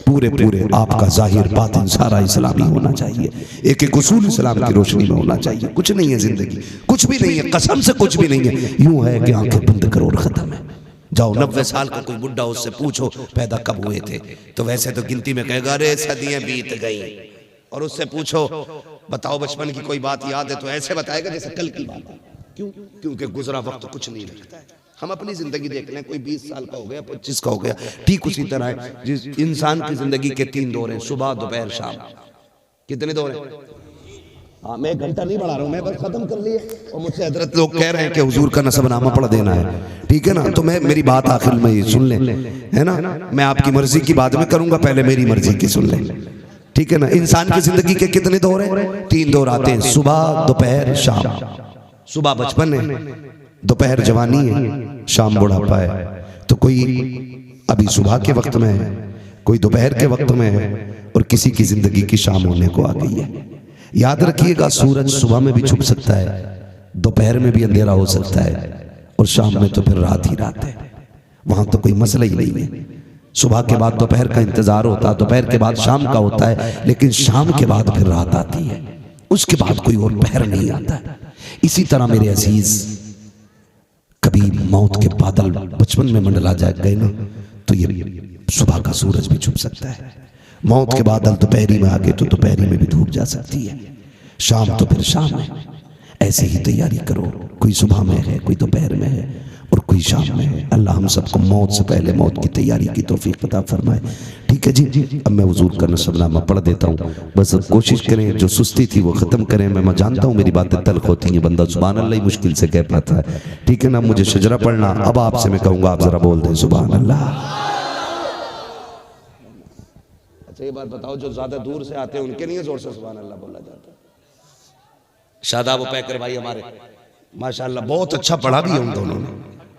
पूरे पूरे आपका जाहिर बातिन सारा इस्लामी होना चाहिए, एक एक उसूल इस्लाम की रोशनी में होना चाहिए। कुछ नहीं है जिंदगी, कुछ भी नहीं है, कसम से कुछ भी नहीं है। यूं है कि आंखें बंद करो और खत्म है। जाओ 90 साल का कोई बुढ़ा, उससे पूछो पैदा कब हुए थे, तो वैसे तो गिनती में कहेगा अरे सदियां बीत गई। और उससे पूछो बताओ बचपन की कोई बात याद है, तो ऐसे बताएगा जैसे कल की बात है। क्यों? क्योंकि गुजरा वक्त कुछ नहीं रखता है। हम अपनी जिंदगी देख लें, कोई 20 साल का हो गया, 25 का हो गया, ठीक उसी तरह है जिस इंसान की जिंदगी के 3 दौर हैं, सुबह दोपहर शाम। कितने दौर हैं? हाँ, मैं 1 घंटा नहीं बढ़ा रहा हूँ, मैं बस खत्म कर लिए। और मुझसे हजरत लोग कह रहे हैं कि हुजूर का नसबनामा पढ़ देना है, ठीक है ना? तो मैं मेरी बात आखिर में ये सुन लें, है ना? मैं आपकी मर्जी की बाद में करूंगा, पहले मेरी मर्जी की सुन लें, ठीक है ना? इंसान की जिंदगी के कितने दौर हैं? 3 दौर आते हैं, सुबह दोपहर शाम। सुबह बचपन है, दोपहर जवानी है, शाम बुढ़ापा है। तो कोई अभी सुबह के वक्त में है, कोई दोपहर के वक्त में है, और किसी की जिंदगी की शाम होने को आ गई है। याद रखिएगा, सूरज सुबह में भी छुप सकता है, दोपहर में भी अंधेरा हो सकता है, और शाम में तो फिर रात ही रात है। वहां तो कोई मसला ही नहीं है। सुबह के बाद दोपहर का इंतजार होता है, दोपहर के बाद शाम का होता है, लेकिन शाम के बाद फिर रात आती है, उसके बाद कोई और पहर नहीं आता। इसी तरह मेरे अजीज, कभी मौत के बादल बचपन में मंडला जाए गए ना, तो ये सुबह का सूरज भी छुप सकता है। मौत के बादल दोपहरी में आ गए तो दोपहरी में भी धूप जा सकती है, शाम तो फिर शाम है। ऐसे ही तैयारी करो, कोई सुबह में है, कोई दोपहर में है, और कोई शाम में है। अल्लाह हम सबको मौत से पहले मौत की तैयारी की तौफीक अता फरमाए, ठीक है जी। अब मैं हुजूर का नसबनामा पढ़ देता हूँ, बस अब कोशिश करें, जो सुस्ती थी वो ख़त्म करें। मैं जानता हूँ मेरी बातें तल्ख होती हैं, बंदा सुभान अल्लाह ही मुश्किल से कह पाता है, ठीक है ना? मुझे शजरा पढ़ना, अब आपसे मैं कहूँगा आप ज़रा बोल दें सुभान अल्लाह। अच्छा, ये बात बताओ, जो ज़्यादा दूर से आते हैं उनके लिए ज़ोर से सुभान अल्लाह बोला जाता है? शादाब पैकर भाई हमारे माशाअल्लाह बहुत अच्छा पढ़ा भी है उन दोनों ने,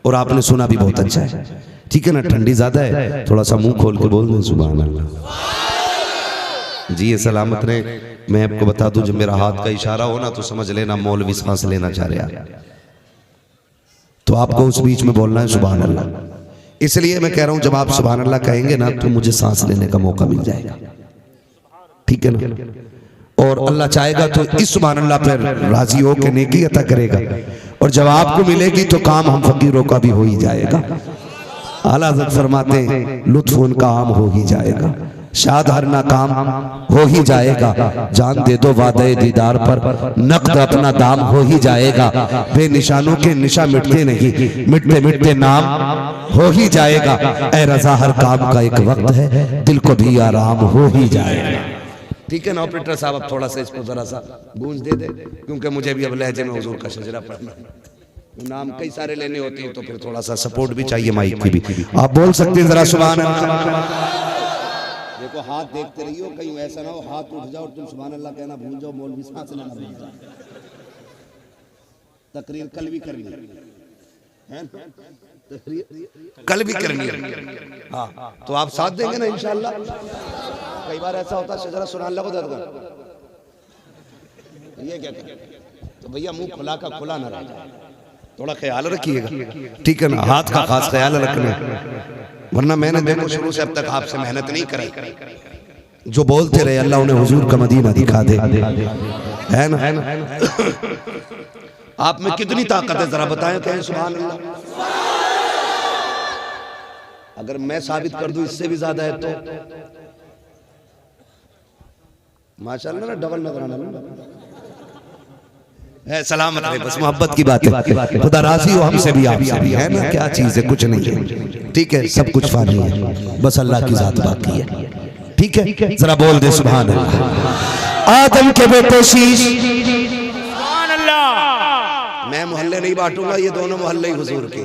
और आपने सुना भी बहुत अच्छा है, ठीक है ना? ठंडी ज्यादा है, थोड़ा सा मुंह खोल के बोल दें सुभान अल्लाह जी। ये सलामत रहे। मैं आपको बता दूं, जब मेरा हाथ का इशारा हो ना तो समझ लेना मौलवी सांस लेना चाह रहा है, तो आपको उस बीच में बोलना है सुभान अल्लाह। इसलिए मैं कह रहा हूं, जब आप सुभान अल्लाह कहेंगे ना तो मुझे सांस लेने का मौका मिल जाएगा, ठीक है ना? और अल्लाह चाहेगा तो इस सुभान अल्लाह पर राजी हो के नेकी अता करेगा, और जब आपको मिलेगी तो काम हम फकीरों का भी हो ही जाएगा। आला हज़रत फरमाते हैं, लुत्फ उनका आम हो ही जाएगा, शाद हर ना काम हो ही जाएगा, जान दे दो वादे दीदार पर, नक़द अपना दाम हो ही जाएगा। बेनिशानों के निशा मिटते नहीं, मिटते मिटते नाम हो ही जाएगा। ऐ रज़ा, हर काम का एक वक्त है, दिल को भी आराम हो ही जाएगा, ठीक है ना? ऑपरेटर साहब अब थोड़ा सा इसको जरा सा गूंज दे दे, क्योंकि मुझे भी अब लहजे में हुजूर का शजरा पढ़ना है, नाम कई सारे लेने होते हैं, तो फिर थोड़ा सा सपोर्ट भी चाहिए माइक की भी। आप बोल सकते हैं जरा सुभान अल्लाह। देखो, हाथ देखते रहियो, कहीं ऐसा ना हो हाथ उठ जाओ और तुम सुभान अल्लाह कहना भूल जाओ, मौलवी सांस लेना भूल जाओ। तकरीर कल भी करनी है, कल भी करनी है, हाँ, तो आप साथ देंगे ना इंशाअल्लाह? कई बार ऐसा होता है शजरा सुना अल्लाह को दर्द कर, ये क्या कर? तो भैया मुंह खुला का खुला ना रह जाए, थोड़ा ख्याल रखिएगा, ठीक है ना? हाथ का खास ख्याल रखना, वरना मैंने देखो शुरू से अब तक आपसे मेहनत नहीं कराई। जो बोलते रहे अल्लाह उन्हें हुजूर का मदीना दिखा दे, है ना? आप में कितनी ताकत है जरा बताएं, कहें सुभान अल्लाह। अगर मैं साबित कर दूं इससे भी ज्यादा है तो माशाअल्लाह ना, डबल नजर आना है। सलामत रहे, बस मोहब्बत की बात है, खुदा राजी हो हमसे भी आपसे भी, है ना? क्या चीज है, कुछ नहीं है, ठीक है? सब कुछ फानी है, बस अल्लाह की जात बाकी है, ठीक है? जरा बोल दे सुभान अल्लाह। आदम के बेटे शीश, सुभान अल्लाह। मैं मोहल्ले नहीं बांटूंगा, ये दोनों मोहल्ले ही हुजूर के,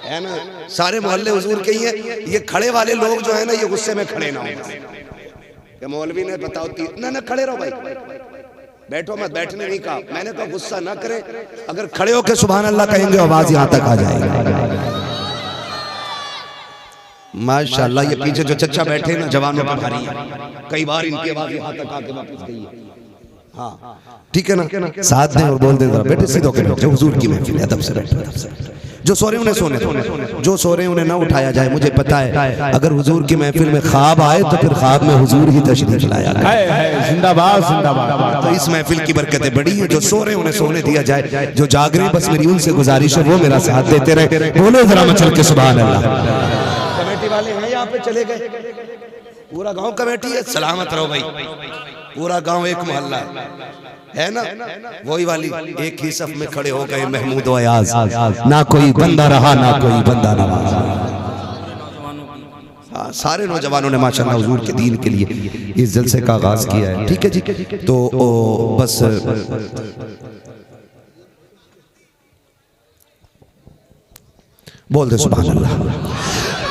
है ना? सारे मोहल्ले हुजूर के ही हैं। ये खड़े वाले लोग जो है ना, ये गुस्से में खड़े ना हो कि मौलवी ने बताओ ना, खड़े रहो भाई, बैठो मत, बैठने नहीं कहा, मैंने कहा गुस्सा ना करे, अगर खड़े होकर सुभान अल्लाह कहेंगे आवाज यहां तक आ जाएगी। माशाअल्लाह, ये पीछे जो चच्चा बैठे ना, जवानों पर भारी है, कई बार इनकी आवाज यहां तक आके वापस गई है, हाँ, ठीक है ना? साथ दें और बोल दें जरा, बेटे सीधे होकर बैठो, हुजूर की महफिल है, अदब से बैठो, अदब से। जो सो रहे उन्हें सोने दो, जो सो रहे उन्हें ना उठाया जाए। मुझे पता है अगर हुजूर की महफिल में ख्वाब आए तो फिर ख्वाब में हुजूर ही तशरीफ लाया है। जिंदाबाद जिंदाबाद। तो इस महफिल की बरकतें बड़ी हैं। जो सो रहे उन्हें सोने दिया जाए, जो जाग रहे बस मेरी उनसे गुजारिश है वो मेरा साथ देते रहे। बोलो जरा मचल के सुभान अल्लाह। कमेटी वाले हैं यहाँ पे, चले गए, पूरा गाँव कमेटी है, सलामत रहो भाई। पूरा गांव एक मोहल्ला है ना, वही वाली एक ही सफ में खड़े हो गए महमूद व अयाज, ना कोई बंदा रहा ना कोई बंदा नवाज। हाँ, सारे नौजवानों ने माशाअल्लाह हुजूर के दीन के लिए इस जलसे का आगाज किया है। ठीक है जी, तो बस बोल दे सुभान अल्लाह।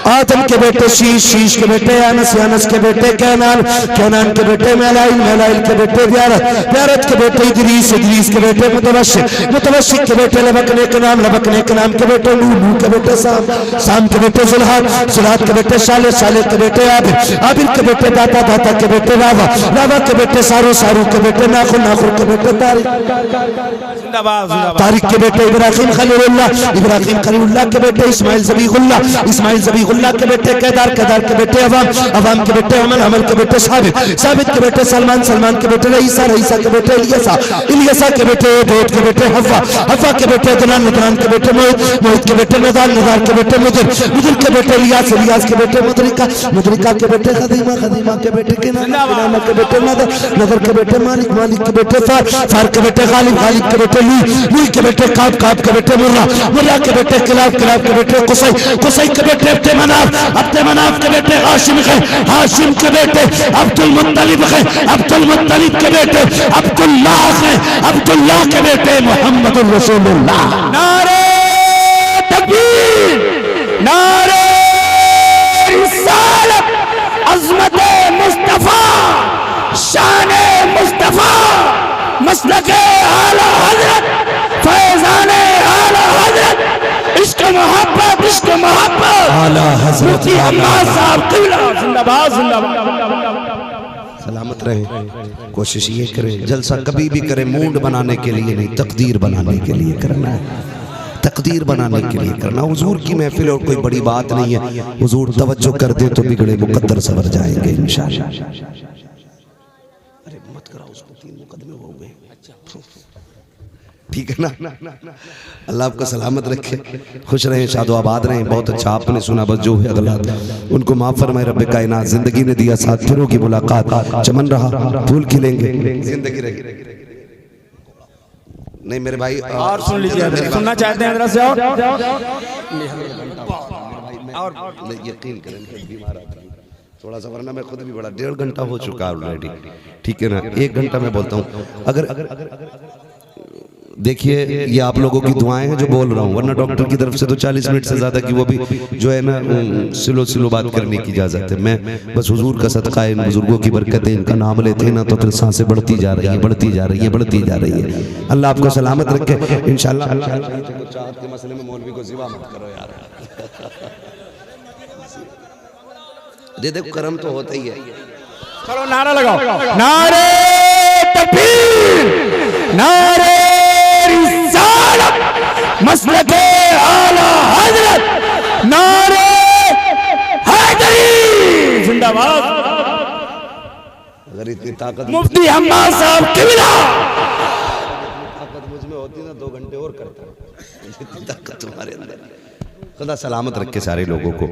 आदम के बेटे शीश, शीश के बेटे अनस, अनस के बेटे कैनान, कैनान के बेटे मैलाइल, मैलाइल के बेटे व्यारत, व्यारत के बेटे इदरीस, इदरीस के बेटे मुतवश्शिक, मुतवश्शिक के बेटे लबकने के नाम, लबकने के नाम के बेटे नूह, नूह के बेटे साम, साम के बेटे जुल्हाद, जुल्हाद के बेटे साले, साले के बेटे आबिर, आबिर के बेटे दाता, दाता के बेटे रावा, रावा के बेटे सारू, सारू के बेटे नाखुन, नाखुन के बेटे तारिक, तारिक के बेटे इब्राहिम खलीलुल्लाह, इब्राहिम खलीलुल्लाह के बेटे इस्माइल ज़बीहुल्लाह, इस्माइल ज़बीहुल्लाह के बेटे केदार, केदार के बेटे अवाम, अवाम के बेटे अमल, अमल के बेटे साबित, साबित के बेटे सलमान, सलमान के बेटे रईसा, रईसा के बेटे इलियसा, इलियसा के बेटे दूध के बेटे हव्वा, हव्वा के बेटे दुनान, दुनान के बेटे मोहित, मोहित के बेटे नदार, नदार के बेटे मुदिर, मुदिर के बेटे इलियास, इलियास के बेटे मुदरिका, मुदरिका के बेटे खदीमा, खदीमा के बेटे किनाना, किनाना के बेटे नदर, नदर के बेटे मालिक, मालिक के बेटे फार, फार के बेटे गालिब, गालिब के बेटे लुई, लुई के बेटे काब, काब के बेटे मुर्रा, मुर्रा के बेटे किलाब, किलाब के बेटे कुसै, कुसै के बेटे अब्दे मनाफ, अब्दे मनाफ के बेटे हाशिम है, हाशिम के बेटे अब्दुल मुत्तलिब है, अब्दुल मुत्तलिब के बेटे अब्दुल्लाह है, अब्दुल्लाह के बेटे मोहम्मदुर रसूलुल्लाह। नारे तकबीर, नारे रिसालत, अज़मत मुस्तफा, शान मुस्तफा, मसलके आला हज़रत, फैज़ाने आला हज़रत, इश्क मोहब्बत, इश्क मोहब्बत, आला हज़रत मुफ्ती अम्मा साहब क़िबला जिंदाबाद, जिंदाबाद। सलामत रहें। कोशिश ये करें जलसा कभी भी करें मूड बनाने के लिए नहीं, तकदीर बनाने के लिए करना है, तकदीर बनाने के लिए करना। हुजूर की महफिल और कोई बड़ी बात नहीं है, हुजूर तवज्जो कर दे तो बिगड़े मुकद्दर सवर जाएंगे इंशाअल्लाह। अरे मत कराओ उसको, 3 मुकदमे हो गए। ठीक है ना, अल्लाह आपको सलामत रखे, खुश रहें, शादो आबाद रहें। बहुत अच्छा आपने सुना, बस जो है अगला उनको माफ फरमाए रब्बे कायनात। जिंदगी ने दिया साथ, फिरों की मुलाकात, चमन रहा फूल खिलेंगे, जिंदगी रही। नहीं मेरे भाई और सुन लीजिए, सुनना चाहते हैं जरा से और यकीन करें बीमार थोड़ा सा, वरना मैं खुद भी बड़ा 1.5 घंटा हो चुका है ऑलरेडी। ठीक है ना, 1 घंटा मैं बोलता हूँ। अगर देखिए ये आप लोगों की दुआएं हैं जो बोल रहा हूँ, वरना डॉक्टर की तरफ से तो 40 मिनट से ज्यादा की वो भी जो है ना स्लो स्लो बात करने की इजाजत है। मैं बस हुजूर का सदका, इन बुजुर्गों की बरकत है, इनका नाम लेते हैं ना तो फिर सांसें बढ़ती जा रही है, बढ़ती जा रही है, बढ़ती जा रही है। अल्लाह आपको सलामत रखे इंशाल्लाह। चाहत के मसले में मौलवी को सिवा मत करो यार। देखो करम तो होता ही है। चलो नारा लगाओ, नारे तकबीर, नारे रिसालत, मसलके आला हज़रत, नारे हैदरी जिंदाबाद। अगर इतनी ताकत मुफ्ती अम्मा साहब क़िबला, ताकत मुझ में होती ना 2 घंटे और करता, जितनी ताकत तुम्हारे अंदर है। खुदा सलामत रखे सारे लोगों को।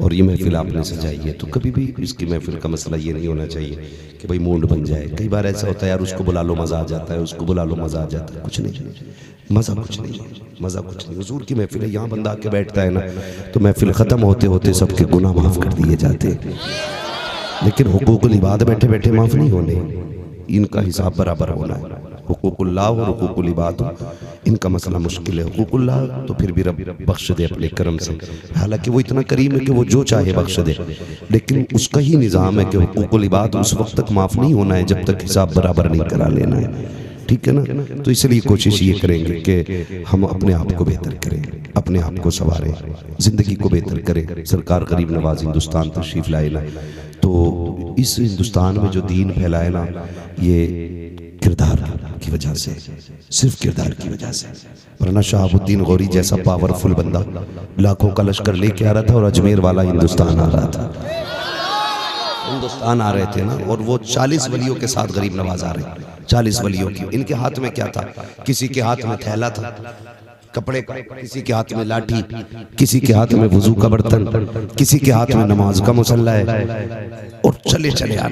और ये महफिल आपने सजाई है तो कभी भी इसकी महफिल का मसला ये नहीं होना चाहिए कि भाई मूड बन जाए। कई बार ऐसा होता है यार, उसको बुला लो मजा आ जाता है, उसको बुला लो मजा आ जाता है। कुछ नहीं, मजा कुछ नहीं, मजा कुछ नहीं। हुजूर की महफिल है, यहाँ बंदा आके बैठता है ना तो महफिल खत्म होते होते सबके गुनाह माफ कर दिए जाते हैं। लेकिन हुकूकुल इबाद बैठे बैठे माफ नहीं होने, इनका हिसाब बराबर होना है। हुकूकुल्लाह और हुकूकुल इबाद, इनका मसला मुश्किल है। हुकूकुल्लाह तो फिर भी रब बख्श दे अपने करम से, हालांकि वो इतना करीम है कि वो जो चाहे बख्श दे, लेकिन उसका ही निज़ाम है कि हुकूकुल इबाद उस वक्त तक माफ़ नहीं होना है जब तक हिसाब बराबर नहीं करा लेना है। ठीक है ना, तो इसलिए कोशिश ये करेंगे कि हम अपने आप को बेहतर करें, अपने आप को संवारें, ज़िंदगी को बेहतर करें। सरकार गरीब नवाज हिंदुस्तान तशरीफ़ लाए ना, तो इस हिंदुस्तान में जो दीन फैलाए ना, ये किरदार की वजह से, सिर्फ किरदार की वजह से। वरना शहाबुद्दीन गौरी जैसा पावरफुल बंदा लाखों का लश्कर लेके आ रहा था और अजमेर वाला हिंदुस्तान आ रहा था, हिंदुस्तान आ रहे थे ना। और वो 40 वलियों के साथ गरीब नवाज आ रहे, 40 वलियों की। इनके हाथ में क्या था? किसी के हाथ में थैला था, कपड़े का, किसी के हाथ में लाठी, किसी के हाथ में वुजू का बर्तन, किसी के हाथ में नमाज का मुसल्ला है, और चले चले आ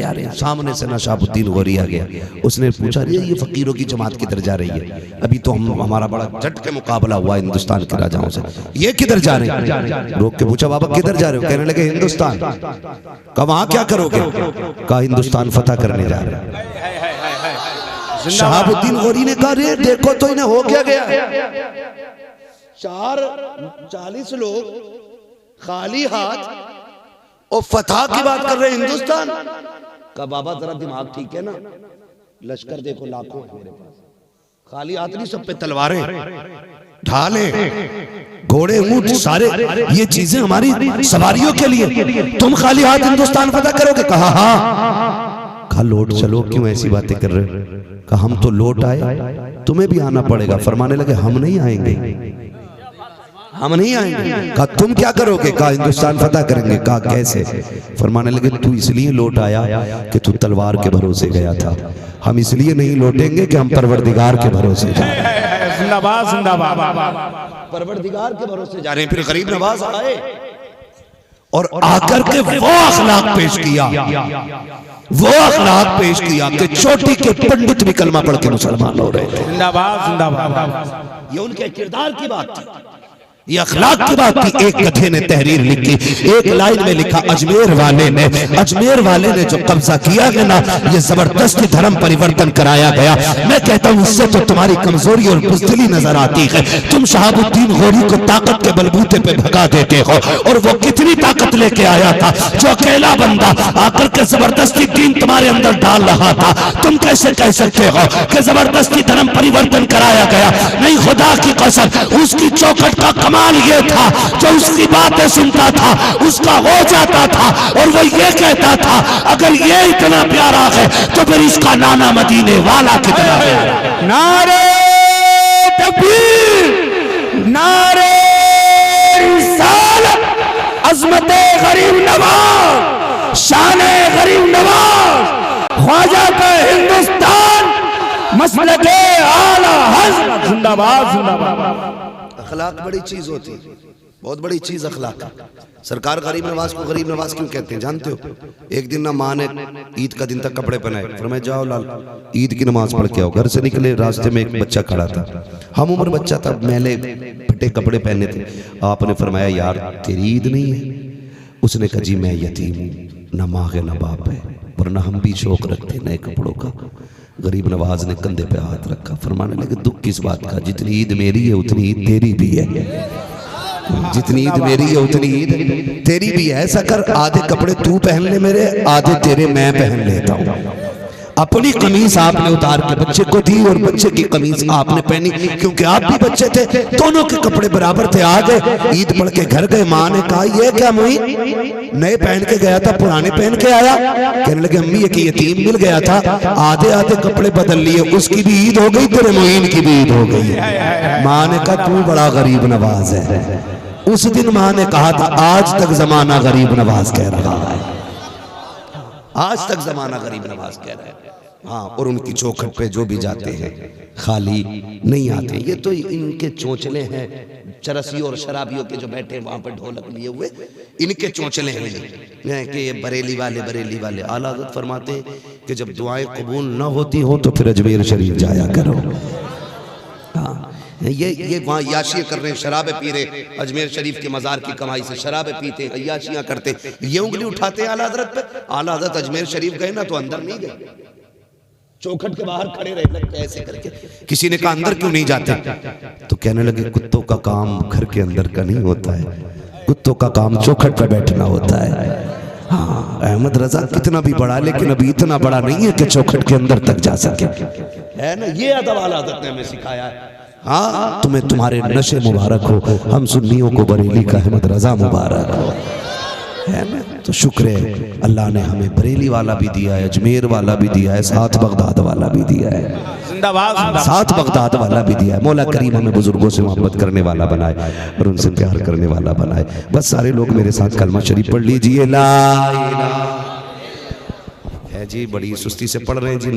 रहे हैं। सामने से ना शहाबुद्दीन गौरी आ गया। उसने पूछा ये फकीरों की जमात किधर जा रही है? अभी तो हमारा बड़ा जट के मुकाबला हुआ हिंदुस्तान के राजाओं से, ये किधर जा रहे हैं? रोक के पूछा बाबा किधर जा रहे हो? कहने लगे हिंदुस्तान। कहा वहां क्या करोगे? कहा हिंदुस्तान फतह करने जा रहे हैं। शहाबुद्दीन गौरी ने कहा रे देखो तो इन्हें हो क्या गया। 40 लोग खाली हाथ और फतह की बात कर रहे हैं हिंदुस्तान का। बाबा जरा दिमाग ठीक है ना? लश्कर देखो लाखों है मेरे पास, खाली हाथ नहीं, सब पे तलवारें, ढाले, घोड़े, ऊंट, सारे ये चीजें हमारी सवारियों के लिए। तुम खाली हाथ हिंदुस्तान फतह करोगे? कहा हाँ। कहा लौट चलो, क्यों ऐसी बातें कर रहे हो? कहा हम तो लौट आए, तुम्हें भी आना पड़ेगा। फरमाने लगे हम नहीं आएंगे, हम नहीं आएंगे। कहा तुम क्या करोगे? कहा हिंदुस्तान फतह करेंगे। कहा कैसे? फरमाने लगे तू इसलिए लौट आया कि तू तलवार के भरोसे गया था, हम इसलिए नहीं लौटेंगे कि हम परवरदिगार के भरोसे जा रहे हैं। जिंदाबाद जिंदाबाद, परवरदिगार के भरोसे जा रहे हैं। फिर गरीब नवाज आए और आकर के वो अखलाक पेश किया, वो अखलाक पेश किया कि चोटी के पंडित भी कलमा पढ़ के मुसलमान हो रहे थे। जिंदाबाद जिंदाबाद। ये उनके किरदार की बात थी, ये अखलाक की बात थी। एक गधे ने तहरीर लिखी, एक लाइन में लिखा अजमेर वाले ने जो कब्जा किया गया ना, ये जबरदस्ती धर्म परिवर्तन कराया गया। मैं कहता हूँ इससे तो तुम्हारी कमजोरी और बुज़दिली नजर आती है। तुम शहाबुद्दीन गौरी को ताकत के बलबूते पे भगा देते हो, और वो कितनी ताकत लेके आया था, जो अकेला बंदा आकर के जबरदस्ती दीन तुम्हारे अंदर डाल रहा था। तुम कैसे कह सकते हो कि जबरदस्ती धर्म परिवर्तन कराया गया? नहीं, खुदा की कसम, उसकी चौखट का कमाल ये था, जो उसकी बातें सुनता था उसका हो जाता था, और वो ये कहता था अगर ये इतना प्यारा है तो फिर इसका नाना मदीने वाला कितना प्यारा। नारे तकबीर, नारे रिसालत, अज़मते गरीब नवाज, शाने गरीब नवाज, ख्वाजा का हिंदुस्तान, मसलके आला हज़रत। जिंदाबाद जिंदाबाद। अखलाक बड़ी चीज होती है, बहुत बड़ी चीज अखलाक। सरकार गरीब नवाज को गरीब नवाज क्यों कहते हैं जानते हो? एक दिन ना माँ ने ईद का दिन तक कपड़े पहनाए, फिर मैं जाओ लाल ईद की नमाज पढ़ के आओ। घर से निकले, रास्ते में एक बच्चा खड़ा था, हम उम्र बच्चा था, मैले फटे कपड़े पहने थे। आपने फरमाया यार तेरी ईद नहीं है? उसने कहा जी मैं यतीम हूँ, ना माँ है ना बाप है, वरना हम भी शौक रखते नए कपड़ों का। गरीब नवाज ने कंधे पे हाथ रखा, फरमाने लगे दुख किस बात का? जितनी ईद मेरी है उतनी ईद तेरी भी है, जितनी ईद मेरी है उतनी ईद तेरी भी है। ऐसा कर आधे कपड़े तू पहन ले मेरे, आधे तेरे मैं पहन लेता हूँ। अपनी कमीज आपने उतार के बच्चे को दी और बच्चे की कमीज आपने पहनी, क्योंकि आप भी बच्चे थे, दोनों के कपड़े बराबर थे। आ गए, ईद पढ़ के घर गए, माँ ने कहा ये क्या मुई नए पहन के गया था पुराने पहन के आया? कहने लगे अम्मी ये कि यतीम मिल गया था, आधे आधे कपड़े बदल लिए, उसकी भी ईद हो गई, तेरे मोइन की भी ईद हो गई। माँ ने कहा तू बड़ा गरीब नवाज है। उस दिन माँ ने कहा था आज तक जमाना गरीब नवाज कह रहा है, आज तक जमाना गरीब नवाज कह रहा है। हाँ, और उनकी चौखट पे जो भी जाते हैं खाली नहीं आते। ये तो इनके चोंचले हैं, चरसियों और शराबियों के जो बैठे वहां पर ढोलक लिए हुए, इनके चोंचले हैं कि ये बरेली वाले। आला हज़रत फरमाते हैं कि जब दुआएं कबूल ना होती हो तो फिर अजमेर शरीफ जाया करो। हाँ, ये वहाँ याशियाँ कर रहे हैं, शराबे पी रहे, अजमेर शरीफ के मज़ार की कमाई से शराबे पीते, याशियाँ करते, ये उंगली उठाते हैं आला हज़रत पे। आला हज़रत अजमेर शरीफ गए ना तो अंदर नहीं गए, चौखट के बाहर खड़े रहे ऐसे करके। किसी ने कहा अंदर क्यों नहीं जाते? तो कहने लगे कुत्तों का काम घर के अंदर का नहीं होता है, कुत्तों का काम चौखट पे बैठना होता है। हाँ, अहमद रजा कितना भी बड़ा, लेकिन अभी इतना बड़ा नहीं है कि चौखट के अंदर तक जा सके, है ना? ये अदब आला हज़रत ने हमें सिखाया है। हाँ, तुम्हें तुम्हारे नशे मुबारक हो, हम सुन्नियों को बरेली का अहमद रजा मुबारक हो, है ना? तो शुक्र है अल्लाह ने हमें बरेली वाला भी दिया है, अजमेर वाला भी दिया है, साथ बगदाद वाला भी दिया है, जिंदाबाद, साथ बगदाद वाला भी दिया है। मौला करीम हमें बुजुर्गों से मोहब्बत करने वाला बनाए और उनसे प्यार करने वाला बनाए। बस सारे लोग मेरे साथ कलमा शरीफ पढ़ लीजिए। ला इलाहा है जी, बड़ी सुस्ती से पढ़ रहे हैं जी,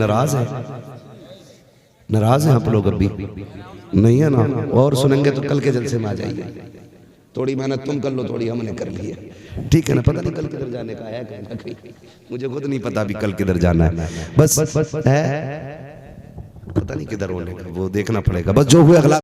नाराज है आप लोग अब भी? नहीं है ना, और सुनेंगे तो कल के जलसे में आ जाइए। थोड़ी मेहनत तुम कर लो, थोड़ी हमने कर ली है, ठीक है ना। पता नहीं कल किधर जाने का है, कहीं ना कहीं मुझे खुद नहीं पता अभी कल किधर जाना है, बस है पता नहीं किधर होने का, वो देखना पड़ेगा। बस जो हुए अगला